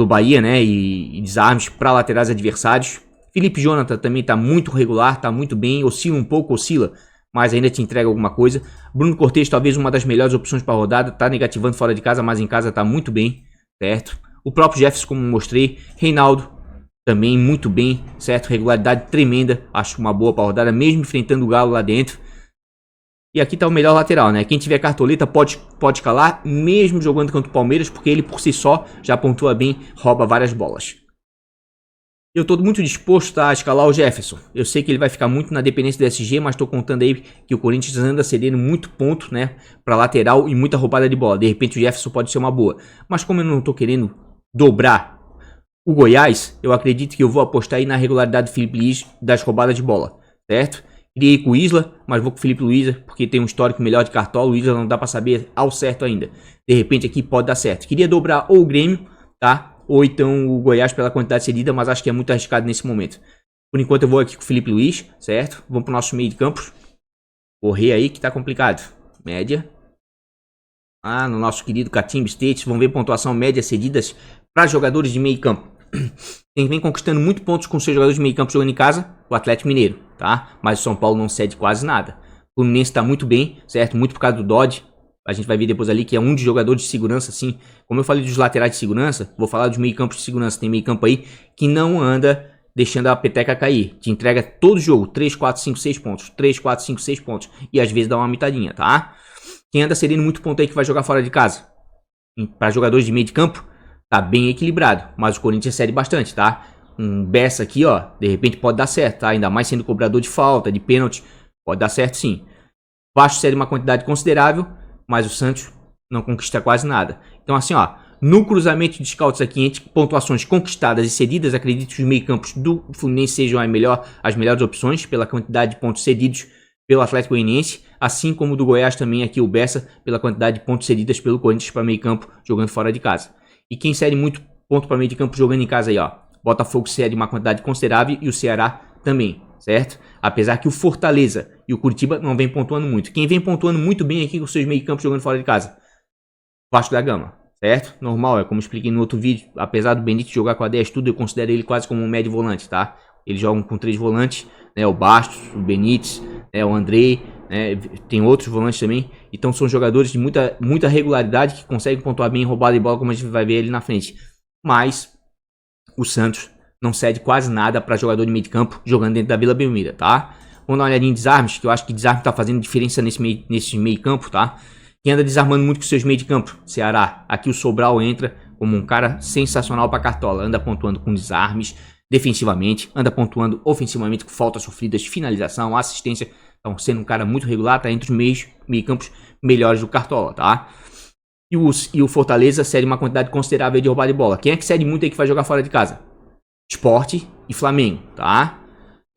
Bahia, né, e desarmes para laterais adversários. Felipe Jonathan também está muito regular, está muito bem, oscila um pouco, mas ainda te entrega alguma coisa. Bruno Cortez, talvez uma das melhores opções para a rodada, está negativando fora de casa, mas em casa está muito bem, certo? O próprio Jefferson, como mostrei. Reinaldo, também muito bem, certo? Regularidade tremenda, acho uma boa para a rodada, mesmo enfrentando o Galo lá dentro. E aqui tá o melhor lateral, né? Quem tiver cartoleta pode calar, mesmo jogando contra o Palmeiras, porque ele por si só já pontua bem, rouba várias bolas. Eu tô muito disposto a escalar o Jefferson. Eu sei que ele vai ficar muito na dependência do SG, mas tô contando aí que o Corinthians anda cedendo muito ponto, né? Pra lateral e muita roubada de bola. De repente o Jefferson pode ser uma boa. Mas como eu não tô querendo dobrar o Goiás, eu acredito que eu vou apostar aí na regularidade do Felipe Luiz das roubadas de bola, certo? Queria ir com o Isla, mas vou com o Felipe Luiz, porque tem um histórico melhor de Cartola. O Isla não dá para saber ao certo ainda. De repente aqui pode dar certo. Queria dobrar ou o Grêmio, tá? Ou então o Goiás pela quantidade cedida, mas acho que é muito arriscado nesse momento. Por enquanto eu vou aqui com o Felipe Luiz, certo? Vamos pro nosso meio de campos. Correr aí que tá complicado. Média. No nosso querido Catimba State. Vamos ver pontuação média cedidas para jogadores de meio campo. Quem vem conquistando muito pontos com seus jogadores de meio campo jogando em casa, o Atlético Mineiro, tá? Mas o São Paulo não cede quase nada. O Fluminense tá muito bem, certo? Muito por causa do Dodge. A gente vai ver depois ali que é um dos jogadores de segurança, assim. Como eu falei dos laterais de segurança, vou falar dos meio campos de segurança. Tem meio campo aí que não anda deixando a peteca cair. Te entrega todo jogo, 3, 4, 5, 6 pontos. 3, 4, 5, 6 pontos. E às vezes dá uma mitadinha, tá? Quem anda cedendo muito ponto aí que vai jogar fora de casa, para jogadores de meio de campo, tá bem equilibrado, mas o Corinthians cede bastante, tá? Um Bessa aqui, ó, de repente pode dar certo, tá? Ainda mais sendo cobrador de falta, de pênalti, pode dar certo sim. Vasco cede uma quantidade considerável, mas o Santos não conquista quase nada. Então assim, ó, no cruzamento de scouts aqui entre pontuações conquistadas e cedidas, acredito que os meio-campos do Fluminense sejam as melhores opções pela quantidade de pontos cedidos pelo Atlético Goianiense, assim como do Goiás também aqui o Bessa pela quantidade de pontos cedidas pelo Corinthians para meio-campo jogando fora de casa. E quem cede muito ponto para meio de campo jogando em casa aí, ó. Botafogo cede uma quantidade considerável e o Ceará também, certo? Apesar que o Fortaleza e o Curitiba não vem pontuando muito. Quem vem pontuando muito bem aqui com seus meio de campo jogando fora de casa? Vasco da Gama, certo? Normal, é como expliquei no outro vídeo. Apesar do Benítez jogar com a 10 tudo, eu considero ele quase como um médio volante, tá? Eles jogam com 3 volantes, né? O Bastos, o Benítez, né? O Andrei, né? Tem outros volantes também. Então são jogadores de muita regularidade que conseguem pontuar bem em roubada de bola, como a gente vai ver ali na frente. Mas o Santos não cede quase nada para jogador de meio de campo jogando dentro da Vila Belmiro, tá? Vamos dar uma olhadinha em desarmes, que eu acho que desarme tá fazendo diferença nesse meio campo, tá? Quem anda desarmando muito com seus meio de campo? Ceará. Aqui o Sobral entra como um cara sensacional para Cartola. Anda pontuando com desarmes defensivamente, anda pontuando ofensivamente com faltas sofridas, finalização, assistência. Então, sendo um cara muito regular, tá entre os meio campos melhores do Cartola, tá? E o Fortaleza cede uma quantidade considerável de roubada de bola. Quem é que cede muito aí que vai jogar fora de casa? Sport e Flamengo, tá?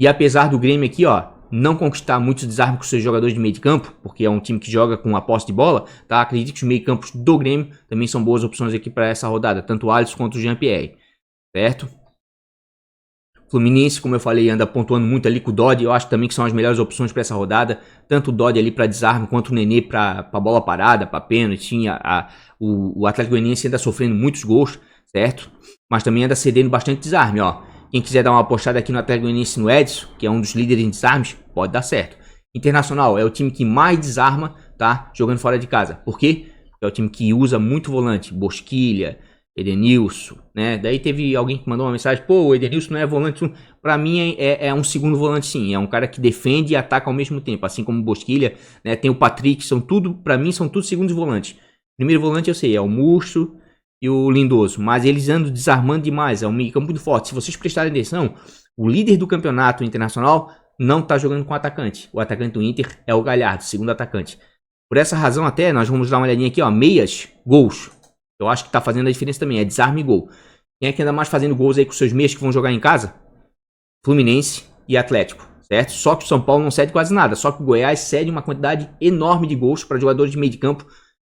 E apesar do Grêmio aqui, ó, não conquistar muitos desarmes com seus jogadores de meio de campo, porque é um time que joga com a posse de bola, tá? Acredito que os meio campos do Grêmio também são boas opções aqui para essa rodada, tanto o Alisson quanto o Jean-Pierre, certo? Fluminense, como eu falei, anda pontuando muito ali com o Dodge, eu acho também que são as melhores opções para essa rodada, tanto o Dodge ali para desarme, quanto o Nenê para bola parada, para pênalti, o Atlético Goianiense anda sofrendo muitos gols, certo? Mas também anda cedendo bastante desarme, ó. Quem quiser dar uma apostada aqui no Atlético Goianiense no Edson, que é um dos líderes em desarmes, pode dar certo. Internacional é o time que mais desarma, tá? Jogando fora de casa. Por quê? É o time que usa muito volante, Bosquilha, Edenilson, né? Daí teve alguém que mandou uma mensagem, pô, o Edenilson não é volante. Pra mim é um segundo volante sim, é um cara que defende e ataca ao mesmo tempo, assim como o Bosquilha, né? Tem o Patrick, pra mim são tudo segundos volantes. Primeiro volante eu sei, é o Murcho e o Lindoso, mas eles andam desarmando demais, é um meio campo muito forte. Se vocês prestarem atenção, o líder do campeonato internacional não tá jogando com o atacante. O atacante do Inter é o Galhardo, segundo atacante. Por essa razão até, nós vamos dar uma olhadinha aqui, ó, meias, gols. Eu acho que tá fazendo a diferença também, é desarme e gol. Quem é que anda mais fazendo gols aí com seus meias que vão jogar em casa? Fluminense e Atlético, certo? Só que o São Paulo não cede quase nada, só que o Goiás cede uma quantidade enorme de gols para jogadores de meio de campo,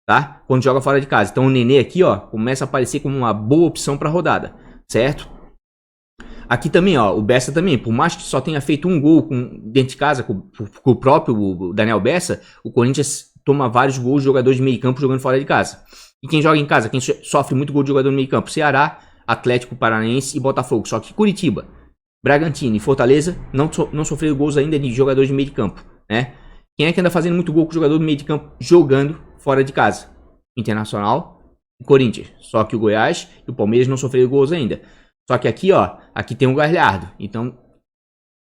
tá? Quando joga fora de casa. Então o Nenê aqui, ó, começa a aparecer como uma boa opção para rodada, certo? Aqui também, ó, o Bessa também, por mais que só tenha feito um gol dentro de casa com o próprio Daniel Bessa, o Corinthians toma vários gols de jogadores de meio campo jogando fora de casa. E quem joga em casa, quem sofre muito gol de jogador no meio campo? Ceará, Atlético Paranaense e Botafogo. Só que Curitiba, Bragantino e Fortaleza não sofreram gols ainda de jogadores de meio de campo, né? Quem é que anda fazendo muito gol com o jogador do meio de campo jogando fora de casa? Internacional e Corinthians. Só que o Goiás e o Palmeiras não sofreram gols ainda. Só que aqui, ó, aqui tem o Galhardo. Então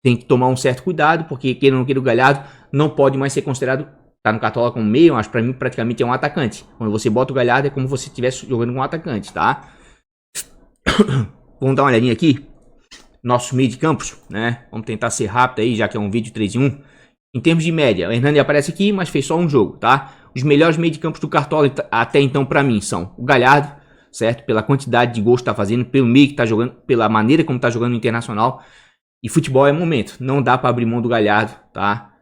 tem que tomar um certo cuidado, porque queira ou não queira o Galhardo não pode mais ser considerado, tá no Cartola como meio, mas pra mim praticamente é um atacante. Quando você bota o Galhardo é como se você estivesse jogando com um atacante, tá? Vamos dar uma olhadinha aqui. Nossos meio de campos, né? Vamos tentar ser rápido aí, já que é um vídeo 3 em 1. Em termos de média, o Hernani aparece aqui, mas fez só um jogo, tá? Os melhores meio de campos do Cartola até então pra mim são o Galhardo, certo? Pela quantidade de gols que tá fazendo, pelo meio que tá jogando, pela maneira como tá jogando no Internacional. E futebol é momento, não dá pra abrir mão do Galhardo, tá?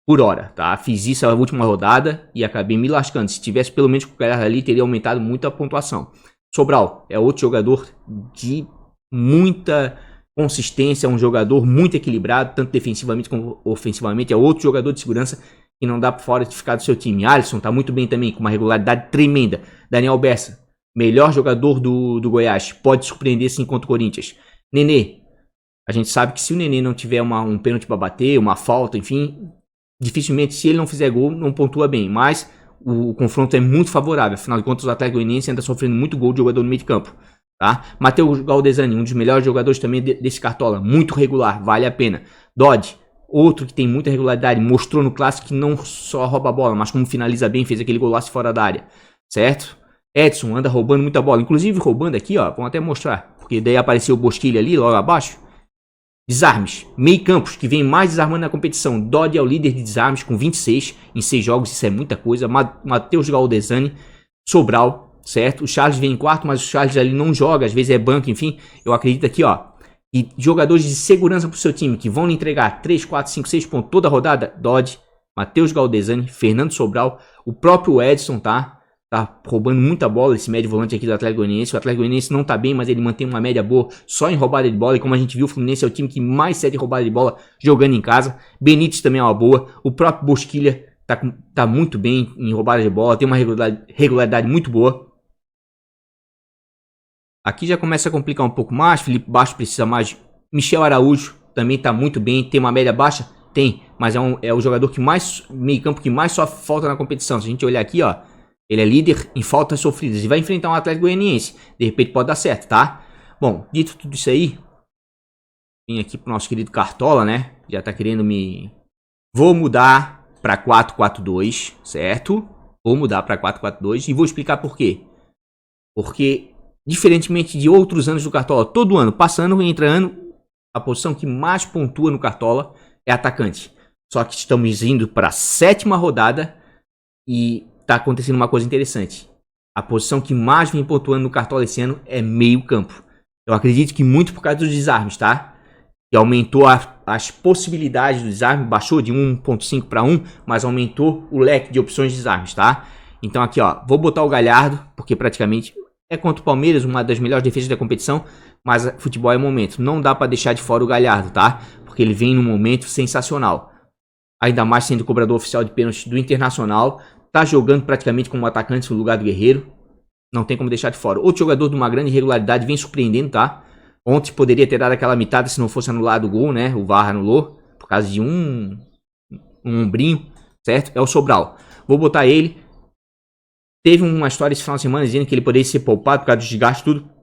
Por hora, tá? Fiz isso na última rodada e acabei me lascando. Se tivesse pelo menos com o Galhardo ali, teria aumentado muito a pontuação. Sobral é outro jogador de muita consistência, é um jogador muito equilibrado, tanto defensivamente como ofensivamente. É outro jogador de segurança que não dá por fora de ficar do seu time. Alisson tá muito bem também, com uma regularidade tremenda. Daniel Bessa, melhor jogador do Goiás, pode surpreender sim contra o Corinthians. Nenê, a gente sabe que se o Nenê não tiver um pênalti para bater, uma falta, enfim, dificilmente, se ele não fizer gol, não pontua bem. Mas o confronto é muito favorável. Afinal de contas, o Atlético Goianiense anda sofrendo muito gol de jogador no meio de campo, tá? Matheus Galdesani, um dos melhores jogadores também desse Cartola. Muito regular, vale a pena. Dodge, outro que tem muita regularidade. Mostrou no Clássico que não só rouba a bola, mas como finaliza bem. Fez aquele golaço fora da área, certo? Edson anda roubando muita bola. Inclusive roubando aqui, ó. Vamos até mostrar. Porque daí apareceu o Bosquilha ali, logo abaixo. Desarmes, meio campos, que vem mais desarmando na competição. Dodge é o líder de desarmes com 26 em 6 jogos, isso é muita coisa. Matheus Galdesani, Sobral, certo? O Charles vem em quarto, mas o Charles ali não joga, às vezes é banco, enfim. Eu acredito aqui, ó. E jogadores de segurança pro seu time, que vão lhe entregar 3, 4, 5, 6 pontos toda a rodada. Dodge, Matheus Galdesani, Fernando Sobral, o próprio Edson, tá? Tá roubando muita bola esse médio volante aqui do Atlético Goianiense. O Atlético Goianiense não tá bem, mas ele mantém uma média boa só em roubada de bola. E como a gente viu, o Fluminense é o time que mais cede roubada de bola jogando em casa. Benítez também é uma boa. O próprio Bosquilha tá muito bem em roubada de bola. Tem uma regularidade muito boa. Aqui já começa a complicar um pouco mais. Felipe Baixo precisa mais. Michel Araújo também tá muito bem. Tem uma média baixa, Tem, mas é o jogador que mais, meio campo que mais sofre falta na competição. Se a gente olhar aqui, ó, ele é líder em faltas sofridas e vai enfrentar um Atlético Goianiense. De repente pode dar certo, tá? Bom, dito tudo isso aí, vim aqui pro nosso querido Cartola, né? Já tá querendo me... Vou mudar pra 4-4-2, certo? Vou mudar pra 4-4-2 e vou explicar por quê. Porque, diferentemente de outros anos do Cartola, todo ano, passando e entrando, a posição que mais pontua no Cartola é atacante. Só que estamos indo para a 7ª rodada e tá acontecendo uma coisa interessante. A posição que mais vem pontuando no Cartola esse ano é meio campo. Eu acredito que muito por causa dos desarmes, tá? Que aumentou as possibilidades do desarme, baixou de 1.5 para 1, mas aumentou o leque de opções de desarmes, tá? Então aqui, ó, vou botar o Galhardo, porque praticamente é contra o Palmeiras, uma das melhores defesas da competição, mas futebol é momento. Não dá para deixar de fora o Galhardo, tá? Porque ele vem num momento sensacional. Ainda mais sendo cobrador oficial de pênalti do Internacional. Tá jogando praticamente como atacante no lugar do Guerreiro. Não tem como deixar de fora. Outro jogador de uma grande regularidade, vem surpreendendo, tá? Ontem poderia ter dado aquela mitada se não fosse anulado o gol, né? O VAR anulou, por causa de um ombrinho, certo? É o Sobral. Vou botar ele. Teve uma história esse final de semana dizendo que ele poderia ser poupado por causa do desgaste e tudo.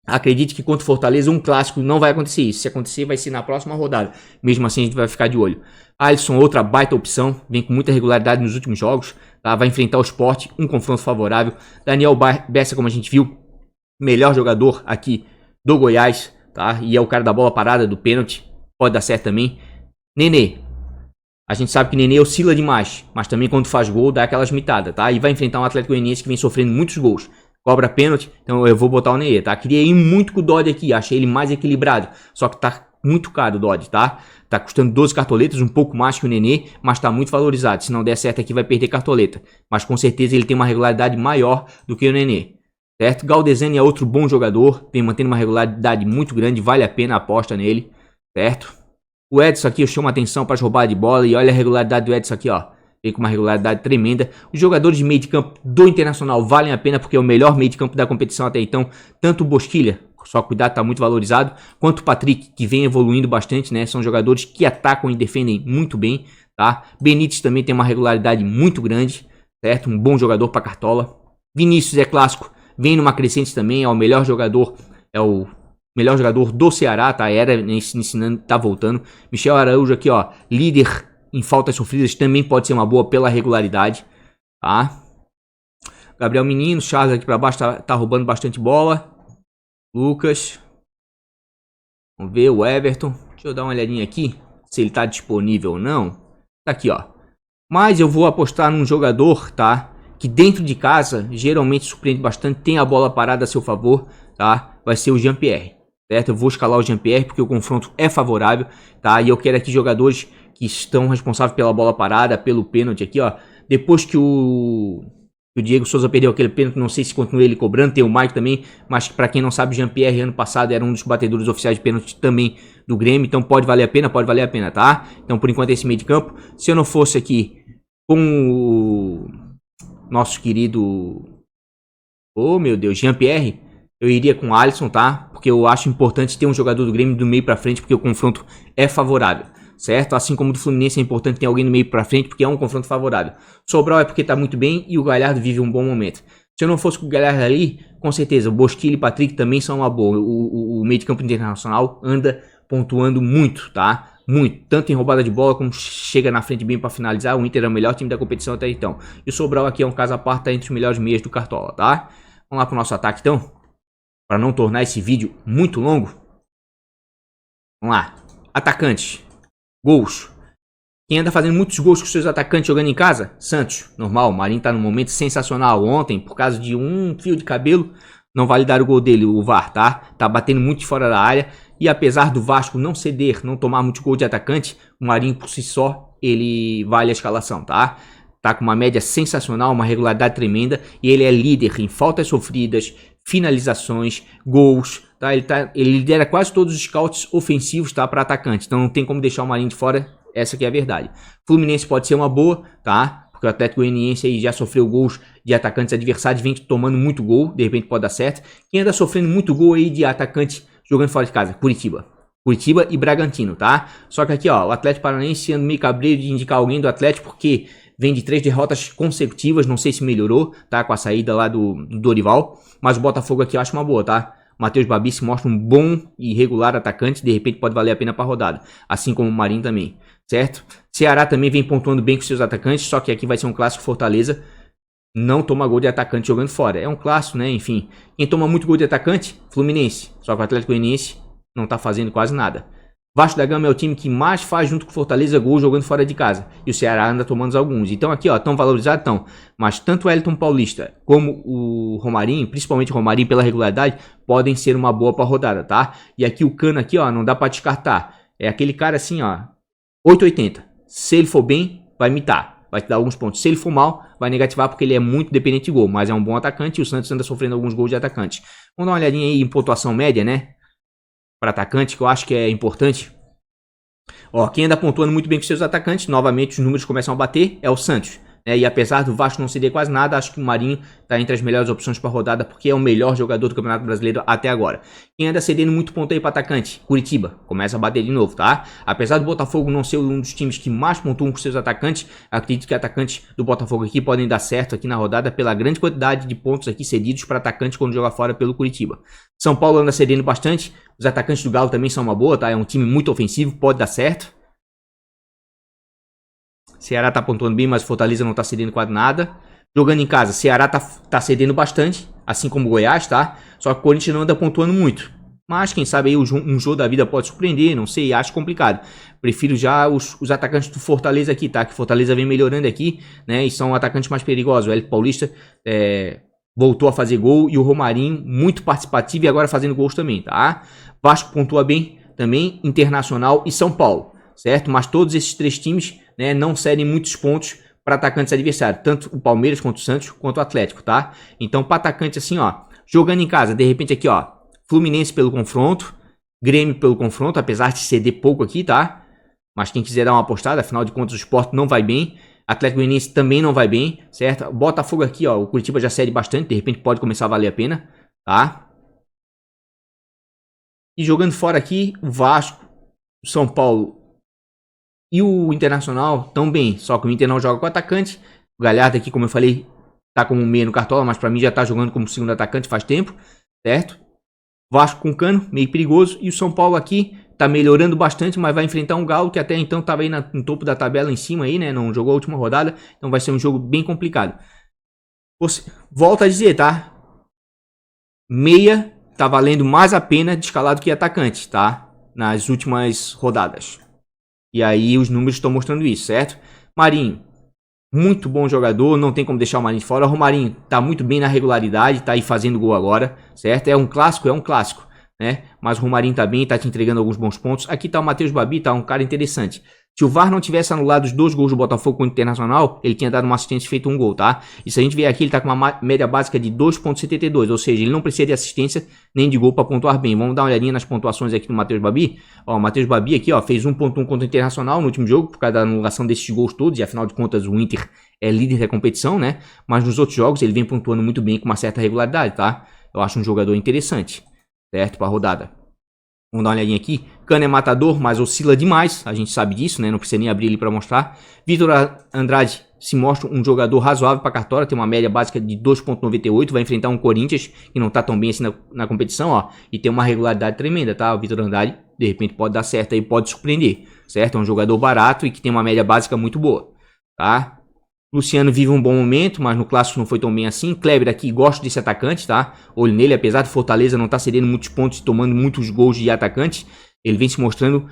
Acredite que contra o Fortaleza, um clássico, não vai acontecer isso. Se acontecer, vai ser na próxima rodada. Mesmo assim, a gente vai ficar de olho. Alisson, outra baita opção. Vem com muita regularidade nos últimos jogos. Tá? Vai enfrentar o Sport, um confronto favorável. Daniel Bessa, como a gente viu, melhor jogador aqui do Goiás. Tá? E é o cara da bola parada, do pênalti. Pode dar certo também. Nenê. A gente sabe que Nenê oscila demais. Mas também quando faz gol, dá aquelas mitadas. Tá? E vai enfrentar um Atlético Goianiense que vem sofrendo muitos gols. Cobra pênalti, então eu vou botar o Nenê, tá? Queria ir muito com o Dodge aqui, achei ele mais equilibrado. Só que tá muito caro o Dodge, tá? Tá custando 12 cartoletas, um pouco mais que o Nenê, mas tá muito valorizado. Se não der certo aqui, vai perder cartoleta. Mas com certeza ele tem uma regularidade maior do que o Nenê, certo? Galdesani é outro bom jogador, vem mantendo uma regularidade muito grande, vale a pena a aposta nele, certo? O Edson aqui eu chamo a atenção para as roubadas de bola e olha a regularidade do Edson aqui, ó. Vem com uma regularidade tremenda. Os jogadores de meio de campo do Internacional valem a pena porque é o melhor meio de campo da competição até então. Tanto o Bosquilha, só cuidado, tá muito valorizado, quanto o Patrick, que vem evoluindo bastante, né? São jogadores que atacam e defendem muito bem, tá? Benítez também tem uma regularidade muito grande, certo? Um bom jogador para Cartola. Vinícius é clássico, vem numa crescente também, é o melhor jogador, do Ceará, tá? Era ensinando, tá voltando. Michel Araújo aqui, ó, líder em faltas sofridas, também pode ser uma boa pela regularidade, tá? Gabriel Menino, Charles aqui pra baixo tá roubando bastante bola. Lucas. Vamos ver o Everton. Deixa eu dar uma olhadinha aqui, se ele tá disponível ou não. Tá aqui, ó. Mas eu vou apostar num jogador, tá? Que dentro de casa, geralmente surpreende bastante, tem a bola parada a seu favor, tá? Vai ser o Jean-Pierre, certo? Eu vou escalar o Jean-Pierre porque o confronto é favorável, tá? E eu quero aqui jogadores que estão responsáveis pela bola parada, pelo pênalti aqui, ó. Depois que o Diego Souza perdeu aquele pênalti, não sei se continua ele cobrando, tem o Mike também, mas para quem não sabe, Jean-Pierre ano passado era um dos batedores oficiais de pênalti também do Grêmio, então pode valer a pena, tá? Então por enquanto esse meio de campo. Se eu não fosse aqui com o nosso querido, oh meu Deus, Jean-Pierre, eu iria com o Alisson, tá? Porque eu acho importante ter um jogador do Grêmio do meio para frente, porque o confronto é favorável, certo? Assim como do Fluminense é importante ter alguém no meio pra frente, porque é um confronto favorável. Sobral é porque tá muito bem e o Galhardo vive um bom momento. Se eu não fosse com o Galhardo ali, com certeza, o Bosquilha e Patrick também são uma boa. O meio de campo internacional anda pontuando muito, tá? Muito. Tanto em roubada de bola, como chega na frente bem pra finalizar. O Inter é o melhor time da competição até então. E o Sobral aqui é um caso à parte, tá entre os melhores meias do Cartola, tá? Vamos lá pro nosso ataque, então. Pra não tornar esse vídeo muito longo. Vamos lá. Atacantes. Gols. Quem anda fazendo muitos gols com seus atacantes jogando em casa? Santos, normal. O Marinho tá num momento sensacional. Ontem, por causa de um fio de cabelo, não vale dar o gol dele, o VAR, tá? Tá batendo muito de fora da área. E apesar do Vasco não ceder, não tomar muito gol de atacante, o Marinho por si só, ele vale a escalação, tá? Tá com uma média sensacional, uma regularidade tremenda. E ele é líder em faltas sofridas, finalizações, gols, tá? Ele lidera quase todos os scouts ofensivos, tá? Para atacante. Então não tem como deixar o Marinho de fora. Essa que é a verdade. Fluminense pode ser uma boa, tá? Porque o Atlético Goianiense aí já sofreu gols de atacantes adversários, vem tomando muito gol, de repente pode dar certo. Quem anda sofrendo muito gol aí de atacante jogando fora de casa? Curitiba. Curitiba e Bragantino, tá? Só que aqui, ó, o Atlético Paranaense ando meio cabreiro de indicar alguém do Atlético, porque vem de 3 derrotas consecutivas, não sei se melhorou, tá? Com a saída lá do Dorival, mas o Botafogo aqui eu acho uma boa, tá? Matheus Babi se mostra um bom e regular atacante, de repente pode valer a pena pra rodada, assim como o Marinho também, certo? Ceará também vem pontuando bem com seus atacantes, só que aqui vai ser um clássico. Fortaleza não toma gol de atacante jogando fora, é um clássico, né? Enfim, quem toma muito gol de atacante? Fluminense, só que o Atlético Goianiense não tá fazendo quase nada. Vasco da Gama é o time que mais faz junto com o Fortaleza gol jogando fora de casa. E o Ceará anda tomando alguns. Então aqui, ó, tão valorizados, tão. Mas tanto o Wellington Paulista como o Romarinho, principalmente o Romarinho pela regularidade, podem ser uma boa pra rodada, tá? E aqui o Cano aqui, ó, não dá pra descartar. É aquele cara assim, ó, 8,80. Se ele for bem, vai imitar. Vai te dar alguns pontos. Se ele for mal, vai negativar porque ele é muito dependente de gol. Mas é um bom atacante e o Santos anda sofrendo alguns gols de atacante. Vamos dar uma olhadinha aí em pontuação média, né? Para atacante, que eu acho que é importante. Ó, quem anda pontuando muito bem com seus atacantes, novamente os números começam a bater, é o Santos. E apesar do Vasco não ceder quase nada, acho que o Marinho está entre as melhores opções para rodada, porque é o melhor jogador do Campeonato Brasileiro até agora. Quem anda cedendo muito ponto aí para atacante? Curitiba. Começa a bater de novo, tá? Apesar do Botafogo não ser um dos times que mais pontuam com seus atacantes, acredito que atacantes do Botafogo aqui podem dar certo aqui na rodada pela grande quantidade de pontos aqui cedidos para atacantes quando joga fora pelo Curitiba. São Paulo anda cedendo bastante, os atacantes do Galo também são uma boa, tá? É um time muito ofensivo, pode dar certo. Ceará tá pontuando bem, mas Fortaleza não tá cedendo quase nada. Jogando em casa, Ceará tá cedendo bastante, assim como o Goiás, tá? Só que o Corinthians não anda pontuando muito. Mas quem sabe aí um jogo da vida pode surpreender, não sei, acho complicado. Prefiro já os atacantes do Fortaleza aqui, tá? Que Fortaleza vem melhorando aqui, né? E são atacantes mais perigosos. O Hélio Paulista voltou a fazer gol e o Romarinho muito participativo e agora fazendo gols também, tá? Vasco pontua bem também, Internacional e São Paulo, certo? Mas todos esses 3 times, né, não cedem muitos pontos para atacantes adversários, tanto o Palmeiras quanto o Santos quanto o Atlético, tá? Então, para atacante assim, ó, jogando em casa, de repente aqui, ó, Fluminense pelo confronto, Grêmio pelo confronto, apesar de ceder pouco aqui, tá? Mas quem quiser dar uma apostada, afinal de contas o Sport não vai bem, Atlético Goianiense também não vai bem, certo? Botafogo aqui, ó, o Curitiba já cede bastante, de repente pode começar a valer a pena, tá? E jogando fora aqui, o Vasco, o São Paulo e o Internacional tão bem, só que o Inter não joga com atacante. O Galhardo aqui, como eu falei, tá como meia no Cartola, mas pra mim já tá jogando como segundo atacante faz tempo, certo? Vasco com Cano, meio perigoso. E o São Paulo aqui tá melhorando bastante, mas vai enfrentar um Galo que até então tava aí no topo da tabela em cima aí, né? Não jogou a última rodada, então vai ser um jogo bem complicado. Volto a dizer, tá? Meia tá valendo mais a pena de escalado que atacante, tá? Nas últimas rodadas. E aí os números estão mostrando isso, certo? Marinho, muito bom jogador, não tem como deixar o Marinho de fora. O Romarinho tá muito bem na regularidade, tá aí fazendo gol agora, certo? É um clássico, né? Mas o Romarinho tá bem, tá te entregando alguns bons pontos. Aqui tá o Matheus Babi, tá um cara interessante. Se o VAR não tivesse anulado os 2 gols do Botafogo contra o Internacional, ele tinha dado uma assistência e feito um gol, tá? E se a gente ver aqui, ele tá com uma média básica de 2,72, ou seja, ele não precisa de assistência nem de gol para pontuar bem. Vamos dar uma olhadinha nas pontuações aqui do Matheus Babi. Ó, o Matheus Babi aqui, ó, fez 1,1 contra o Internacional no último jogo, por causa da anulação desses gols todos, e afinal de contas o Inter é líder da competição, né? Mas nos outros jogos ele vem pontuando muito bem com uma certa regularidade, tá? Eu acho um jogador interessante, certo? Para a rodada. Vamos dar uma olhadinha aqui. Cano é matador, mas oscila demais. A gente sabe disso, né? Não precisa nem abrir ele para mostrar. Vitor Andrade se mostra um jogador razoável para Cartola. Tem uma média básica de 2,98. Vai enfrentar um Corinthians que não tá tão bem assim na competição, ó. E tem uma regularidade tremenda, tá? O Vitor Andrade, de repente, pode dar certo aí, pode surpreender, certo? É um jogador barato e que tem uma média básica muito boa, tá? Luciano vive um bom momento, mas no clássico não foi tão bem assim. Kleber aqui, gosto desse atacante, tá? Olho nele, apesar de Fortaleza não estar cedendo muitos pontos e tomando muitos gols de atacante, ele vem se mostrando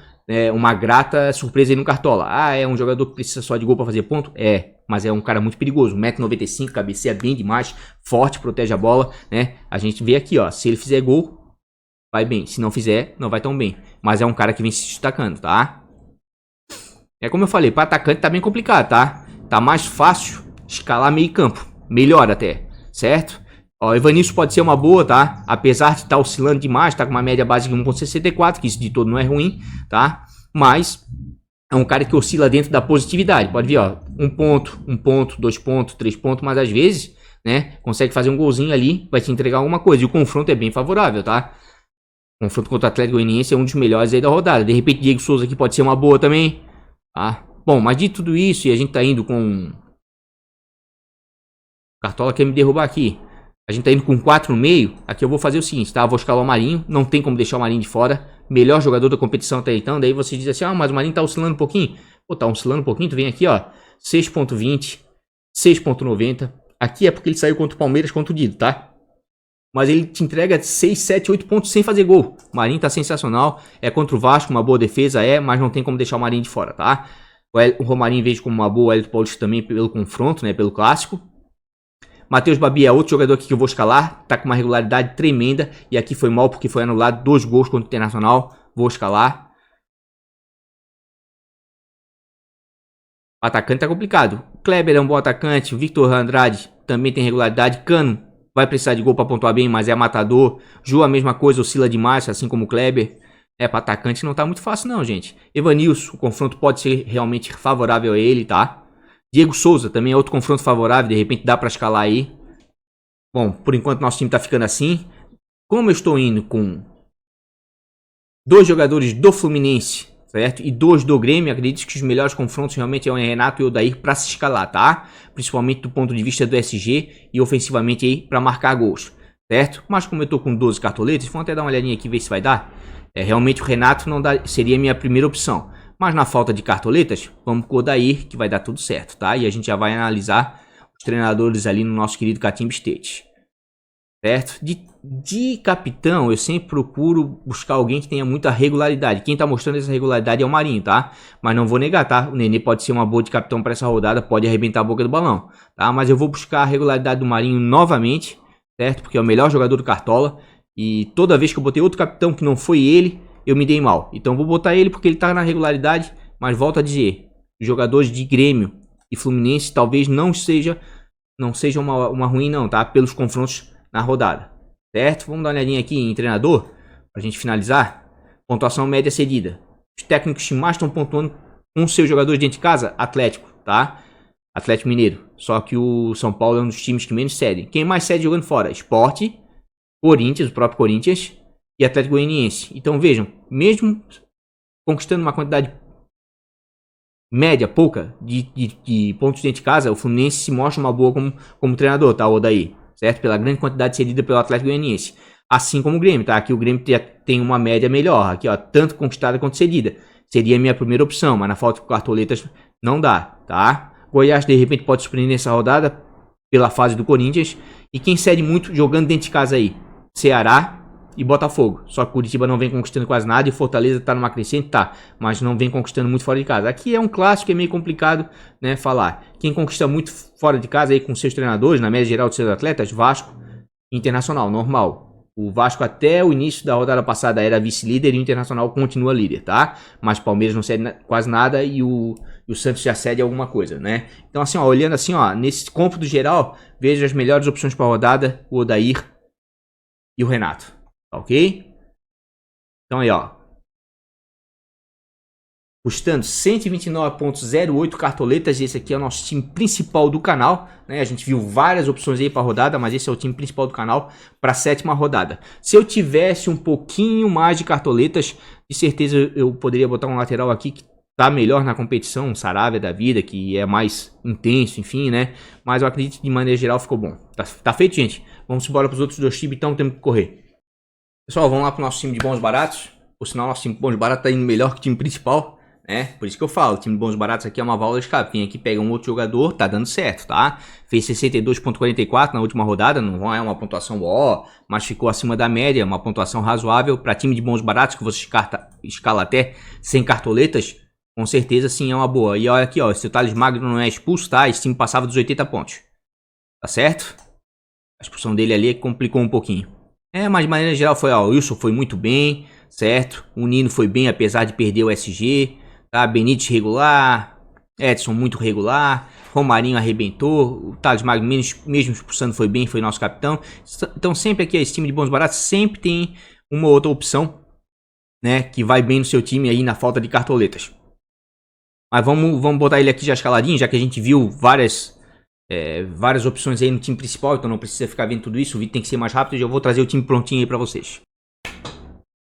uma grata surpresa aí no Cartola. Ah, é um jogador que precisa só de gol para fazer ponto? É, mas é um cara muito perigoso. 1,95 m, cabeceia bem demais, forte, protege a bola, né? A gente vê aqui, ó, se ele fizer gol, vai bem. Se não fizer, não vai tão bem. Mas é um cara que vem se destacando, tá? É como eu falei, para atacante tá bem complicado, tá? Tá mais fácil escalar meio campo. Melhor até, certo? Ó, Evanilson pode ser uma boa, tá? Apesar de estar oscilando demais, tá com uma média básica de 1,64, que isso de todo não é ruim, tá? Mas é um cara que oscila dentro da positividade. Pode ver, ó, 1 ponto, 2 pontos, 3 pontos, mas às vezes, né, consegue fazer um golzinho ali, vai te entregar alguma coisa. E o confronto é bem favorável, tá? Confronto contra o Atlético Goianiense é um dos melhores aí da rodada. De repente, Diego Souza aqui pode ser uma boa também. Tá? Bom, mas de tudo isso, e a gente tá indo com... Cartola quer me derrubar aqui. A gente tá indo com 4 no meio. Aqui eu vou fazer o seguinte, tá? Eu vou escalar o Marinho. Não tem como deixar o Marinho de fora. Melhor jogador da competição até então. Daí você diz assim, ah, mas o Marinho tá oscilando um pouquinho. Pô, tá oscilando um pouquinho. Tu vem aqui, ó. 6.20, 6.90. Aqui é porque ele saiu contra o Palmeiras, contundido, tá? Mas ele te entrega 6, 7, 8 pontos sem fazer gol. O Marinho tá sensacional. É contra o Vasco, uma boa defesa, mas não tem como deixar o Marinho de fora, tá? O Romarinho vejo como uma boa, o Hélio Paulista também pelo confronto, né? Pelo clássico. Matheus Babi é outro jogador aqui que eu vou escalar. Tá com uma regularidade tremenda. E aqui foi mal porque foi anulado 2 gols contra o Internacional. Vou escalar. O atacante tá complicado. O Kleber é um bom atacante. O Victor Andrade também tem regularidade. Cano vai precisar de gol para pontuar bem, mas é matador. Ju a mesma coisa, oscila demais, assim como o Kleber. Para atacante não tá muito fácil não, gente. Evanilson, o confronto pode ser realmente favorável a ele, tá? Diego Souza também é outro confronto favorável, de repente dá para escalar aí. Bom, por enquanto nosso time tá ficando assim. Como eu estou indo com 2 jogadores do Fluminense, certo? E 2 do Grêmio, acredito que os melhores confrontos realmente é o Renato e o Odair para se escalar, tá? Principalmente do ponto de vista do SG e ofensivamente aí para marcar gols, certo? Mas como eu tô com 12 cartoletas, vamos até dar uma olhadinha aqui ver se vai dar. Realmente o Renato não dá, seria a minha primeira opção. Mas na falta de cartoletas, vamos com o Odair, que vai dar tudo certo, tá? E a gente já vai analisar os treinadores ali no nosso querido Catimba State. Certo? De capitão, eu sempre procuro buscar alguém que tenha muita regularidade. Quem tá mostrando essa regularidade é o Marinho, tá? Mas não vou negar, tá? O Nenê pode ser uma boa de capitão para essa rodada, pode arrebentar a boca do balão, tá? Mas eu vou buscar a regularidade do Marinho novamente, certo? Porque é o melhor jogador do Cartola. E toda vez que eu botei outro capitão que não foi ele, eu me dei mal. Então vou botar ele porque ele tá na regularidade. Mas volto a dizer, os jogadores de Grêmio e Fluminense talvez não seja uma ruim não, tá? Pelos confrontos na rodada, certo? Vamos dar uma olhadinha aqui em treinador, pra gente finalizar. Pontuação média cedida. Os técnicos que mais estão pontuando com seus jogadores dentro de casa, Atlético, tá? Atlético Mineiro. Só que o São Paulo é um dos times que menos cedem. Quem mais cede jogando fora? Sport, Corinthians, o próprio Corinthians e Atlético Goianiense. Então vejam, mesmo conquistando uma quantidade média, pouca, de pontos dentro de casa, o Fluminense se mostra uma boa como treinador, tá? O Odair, certo? Pela grande quantidade cedida pelo Atlético Goianiense. Assim como o Grêmio, tá? Aqui o Grêmio tem uma média melhor. Aqui, ó, tanto conquistada quanto cedida. Seria a minha primeira opção, mas na falta de cartoletas não dá, tá? Goiás, de repente, pode surpreender nessa rodada pela fase do Corinthians. E quem cede muito jogando dentro de casa aí? Ceará e Botafogo. Só que Curitiba não vem conquistando quase nada e Fortaleza tá numa crescente, tá? Mas não vem conquistando muito fora de casa. Aqui é um clássico, é meio complicado, né, falar. Quem conquista muito fora de casa aí com seus treinadores, na média geral de seus atletas, Vasco, Internacional, normal. O Vasco até o início da rodada passada era vice-líder e o Internacional continua líder, tá? Mas o Palmeiras não cede quase nada e o Santos já cede alguma coisa, né? Então assim, ó, olhando assim, ó, nesse cômputo geral, vejo as melhores opções para a rodada, o Odair e o Renato. Ok? Então aí, ó. Custando 129.08 cartoletas. Esse aqui é o nosso time principal do canal, né? A gente viu várias opções aí para rodada, mas esse é o time principal do canal para a 7ª rodada. Se eu tivesse um pouquinho mais de cartoletas, de certeza eu poderia botar um lateral aqui que tá melhor na competição, um Saravia da vida, que é mais intenso, enfim, né? Mas eu acredito que de maneira geral ficou bom. Tá feito, gente? Vamos embora para os outros 2 times, então temos que correr. Pessoal, vamos lá pro nosso time de bons baratos. Por sinal, nosso time de bons baratos tá indo melhor que o time principal, né? Por isso que eu falo, o time de bons baratos aqui é uma válvula de escape. Vem aqui, pega um outro jogador, tá dando certo, tá? Fez 62.44 na última rodada, não é uma pontuação ó, mas ficou acima da média, uma pontuação razoável. Para time de bons baratos, que você escala até sem cartoletas, com certeza sim é uma boa. E olha aqui, ó, se o Thales Magno não é expulso, tá? Esse time passava dos 80 pontos. Tá certo? A expulsão dele ali complicou um pouquinho. Mas de maneira geral foi, ó, o Wilson foi muito bem, certo? O Nino foi bem, apesar de perder o SG, tá? Benítez regular, Edson muito regular, Romarinho arrebentou, o Thales Magno mesmo expulsando foi bem, foi nosso capitão. Então sempre aqui, esse time de bons baratos sempre tem uma outra opção, né, que vai bem no seu time aí na falta de cartoletas. Mas vamos botar ele aqui já escaladinho, já que a gente viu várias opções aí no time principal, então não precisa ficar vendo tudo isso, o vídeo tem que ser mais rápido e eu vou trazer o time prontinho aí pra vocês.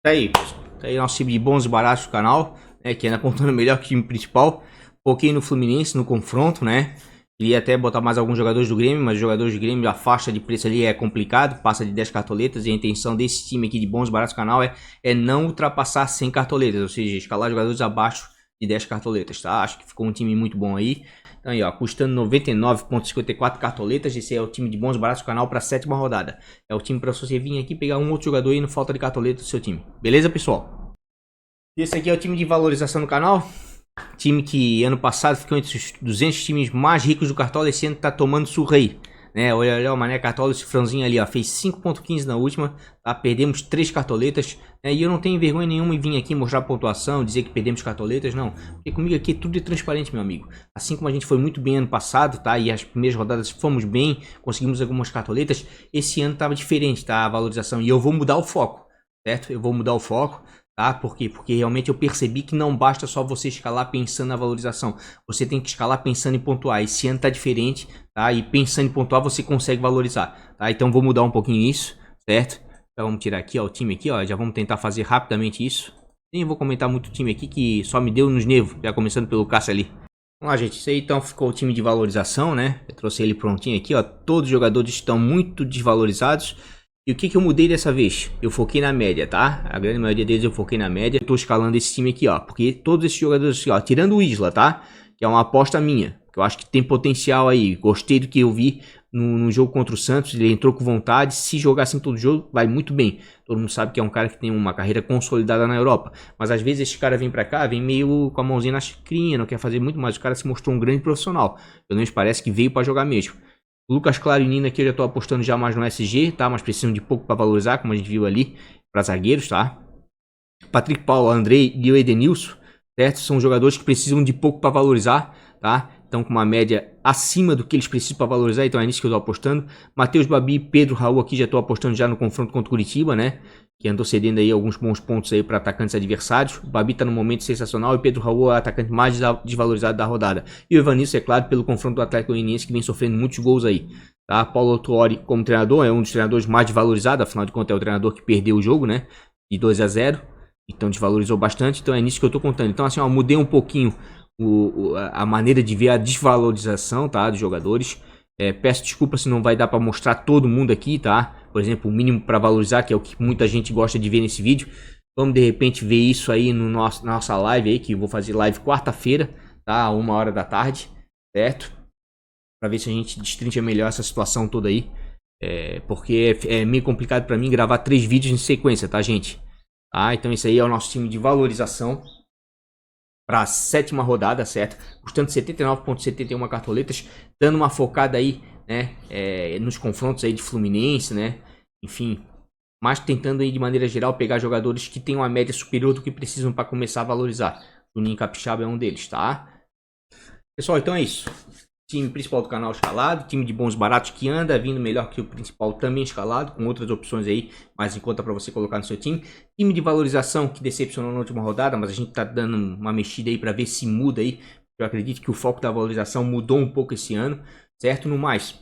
Tá aí, pessoal. Tá aí nosso time de bons e baratos do canal, né? Que ainda apontando melhor que o time principal. Foquei no Fluminense, no confronto, né? Queria até botar mais alguns jogadores do Grêmio, mas os jogadores do Grêmio, a faixa de preço ali é complicado, passa de 10 cartoletas, e a intenção desse time aqui de bons e baratos do canal é não ultrapassar 100 cartoletas, ou seja, escalar jogadores abaixo de 10 cartoletas, tá? Acho que ficou um time muito bom aí. Então aí, ó, custando 99,54 cartoletas, esse é o time de bons e baratos do canal para a 7ª rodada. É o time para você vir aqui pegar um outro jogador aí no falta de cartoleta do seu time. Beleza, pessoal? Esse aqui é o time de valorização do canal. Time que ano passado ficou entre os 200 times mais ricos do Cartola, esse ano tá tomando surra aí, né? Olha o Mané Cartola, esse franzinho ali, ó, fez 5.15 na última, tá? Perdemos 3 cartoletas, né? E eu não tenho vergonha nenhuma em vir aqui mostrar a pontuação, dizer que perdemos cartoletas, não. Porque comigo aqui tudo é transparente, meu amigo. Assim como a gente foi muito bem ano passado, tá? E as primeiras rodadas fomos bem, conseguimos algumas cartoletas, esse ano tava diferente, tá? A valorização, e eu vou mudar o foco, certo? Eu vou mudar o foco. Tá? Por quê? Porque realmente eu percebi que não basta só você escalar pensando na valorização. Você tem que escalar pensando em pontuar. Esse ano tá diferente, tá? E pensando em pontuar você consegue valorizar, tá? Então vou mudar um pouquinho isso, certo? Então vamos tirar aqui, ó, o time aqui, ó. Já vamos tentar fazer rapidamente isso. Nem vou comentar muito o time aqui que só me deu nos nervos, já começando pelo Cássio ali. Vamos lá, gente. Isso aí então ficou o time de valorização, né? Eu trouxe ele prontinho aqui, ó. Todos os jogadores estão muito desvalorizados. E o que eu mudei dessa vez? Eu foquei na média, tá? A grande maioria deles eu foquei na média. Eu tô escalando esse time aqui, ó. Porque todos esses jogadores aqui, ó, tirando o Isla, tá? Que é uma aposta minha. Que eu acho que tem potencial aí. Gostei do que eu vi no jogo contra o Santos. Ele entrou com vontade. Se jogar assim todo jogo, vai muito bem. Todo mundo sabe que é um cara que tem uma carreira consolidada na Europa. Mas às vezes esse cara vem pra cá, vem meio com a mãozinha na xicrinha, não quer fazer muito mais. O cara se mostrou um grande profissional. Pelo menos parece que veio pra jogar mesmo. Lucas Claro e Nina aqui eu já tô apostando já mais no SG, tá? Mas precisam de pouco para valorizar, como a gente viu ali, para zagueiros, tá? Patrick Paulo, Andrei e o Edenilson, certo? São jogadores que precisam de pouco para valorizar, tá? Então com uma média acima do que eles precisam para valorizar, então é nisso que eu tô apostando. Matheus Babi, Pedro Raul aqui já tô apostando já no confronto contra o Curitiba, né? Que andou cedendo aí alguns bons pontos aí para atacantes adversários. O Babi tá no momento sensacional e Pedro Raul é o atacante mais desvalorizado da rodada. E o Evanilson, é claro, pelo confronto do Atlético Goianiense, que vem sofrendo muitos gols aí. Tá? Paulo Tuori como treinador é um dos treinadores mais desvalorizados, afinal de contas é o treinador que perdeu o jogo, né? De 2-0. Então desvalorizou bastante, então é nisso que eu tô contando. Então assim, ó, mudei um pouquinho a maneira de ver a desvalorização, tá, dos jogadores. Peço desculpa se não vai dar para mostrar todo mundo aqui, tá? Por exemplo, o mínimo para valorizar, que é o que muita gente gosta de ver nesse vídeo. Vamos de repente ver isso aí no na nossa live aí, que eu vou fazer live quarta-feira, tá? 1h da tarde, certo? Para ver se a gente destrincha melhor essa situação toda aí. Porque é meio complicado para mim gravar 3 vídeos em sequência, tá, gente? Tá? Então esse aí é o nosso time de valorização para a 7ª rodada, certo? Custando 79,71 cartoletas, dando uma focada aí, né, nos confrontos aí de Fluminense, né? Enfim, mas tentando aí de maneira geral pegar jogadores que tenham uma média superior do que precisam para começar a valorizar. O Ninho Capixaba é um deles, tá? Pessoal, então é isso. Time principal do canal escalado, time de bons baratos que anda vindo melhor que o principal também escalado, com outras opções aí mais em conta para você colocar no seu time. Time de valorização que decepcionou na última rodada, mas a gente tá dando uma mexida aí para ver se muda aí. Eu acredito que o foco da valorização mudou um pouco esse ano, certo? No mais,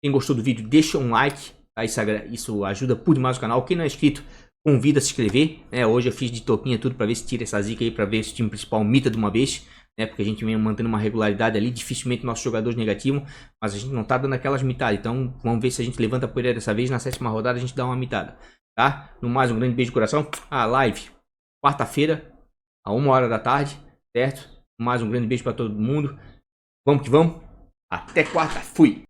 quem gostou do vídeo, deixa um like, tá? Isso ajuda por demais o canal. Quem não é inscrito, convida a se inscrever, né? Hoje eu fiz de toquinha tudo para ver se tira essa zica aí, para ver se o time principal mita de uma vez. Porque a gente vem mantendo uma regularidade ali, dificilmente nossos jogadores negativos, mas a gente não tá dando aquelas mitadas, então vamos ver se a gente levanta a poeira dessa vez, na 7ª rodada a gente dá uma mitada, tá? No mais, um grande beijo de coração, a live, quarta-feira, a 1h da tarde, certo? Mais um grande beijo para todo mundo, vamos que vamos, até quarta, fui!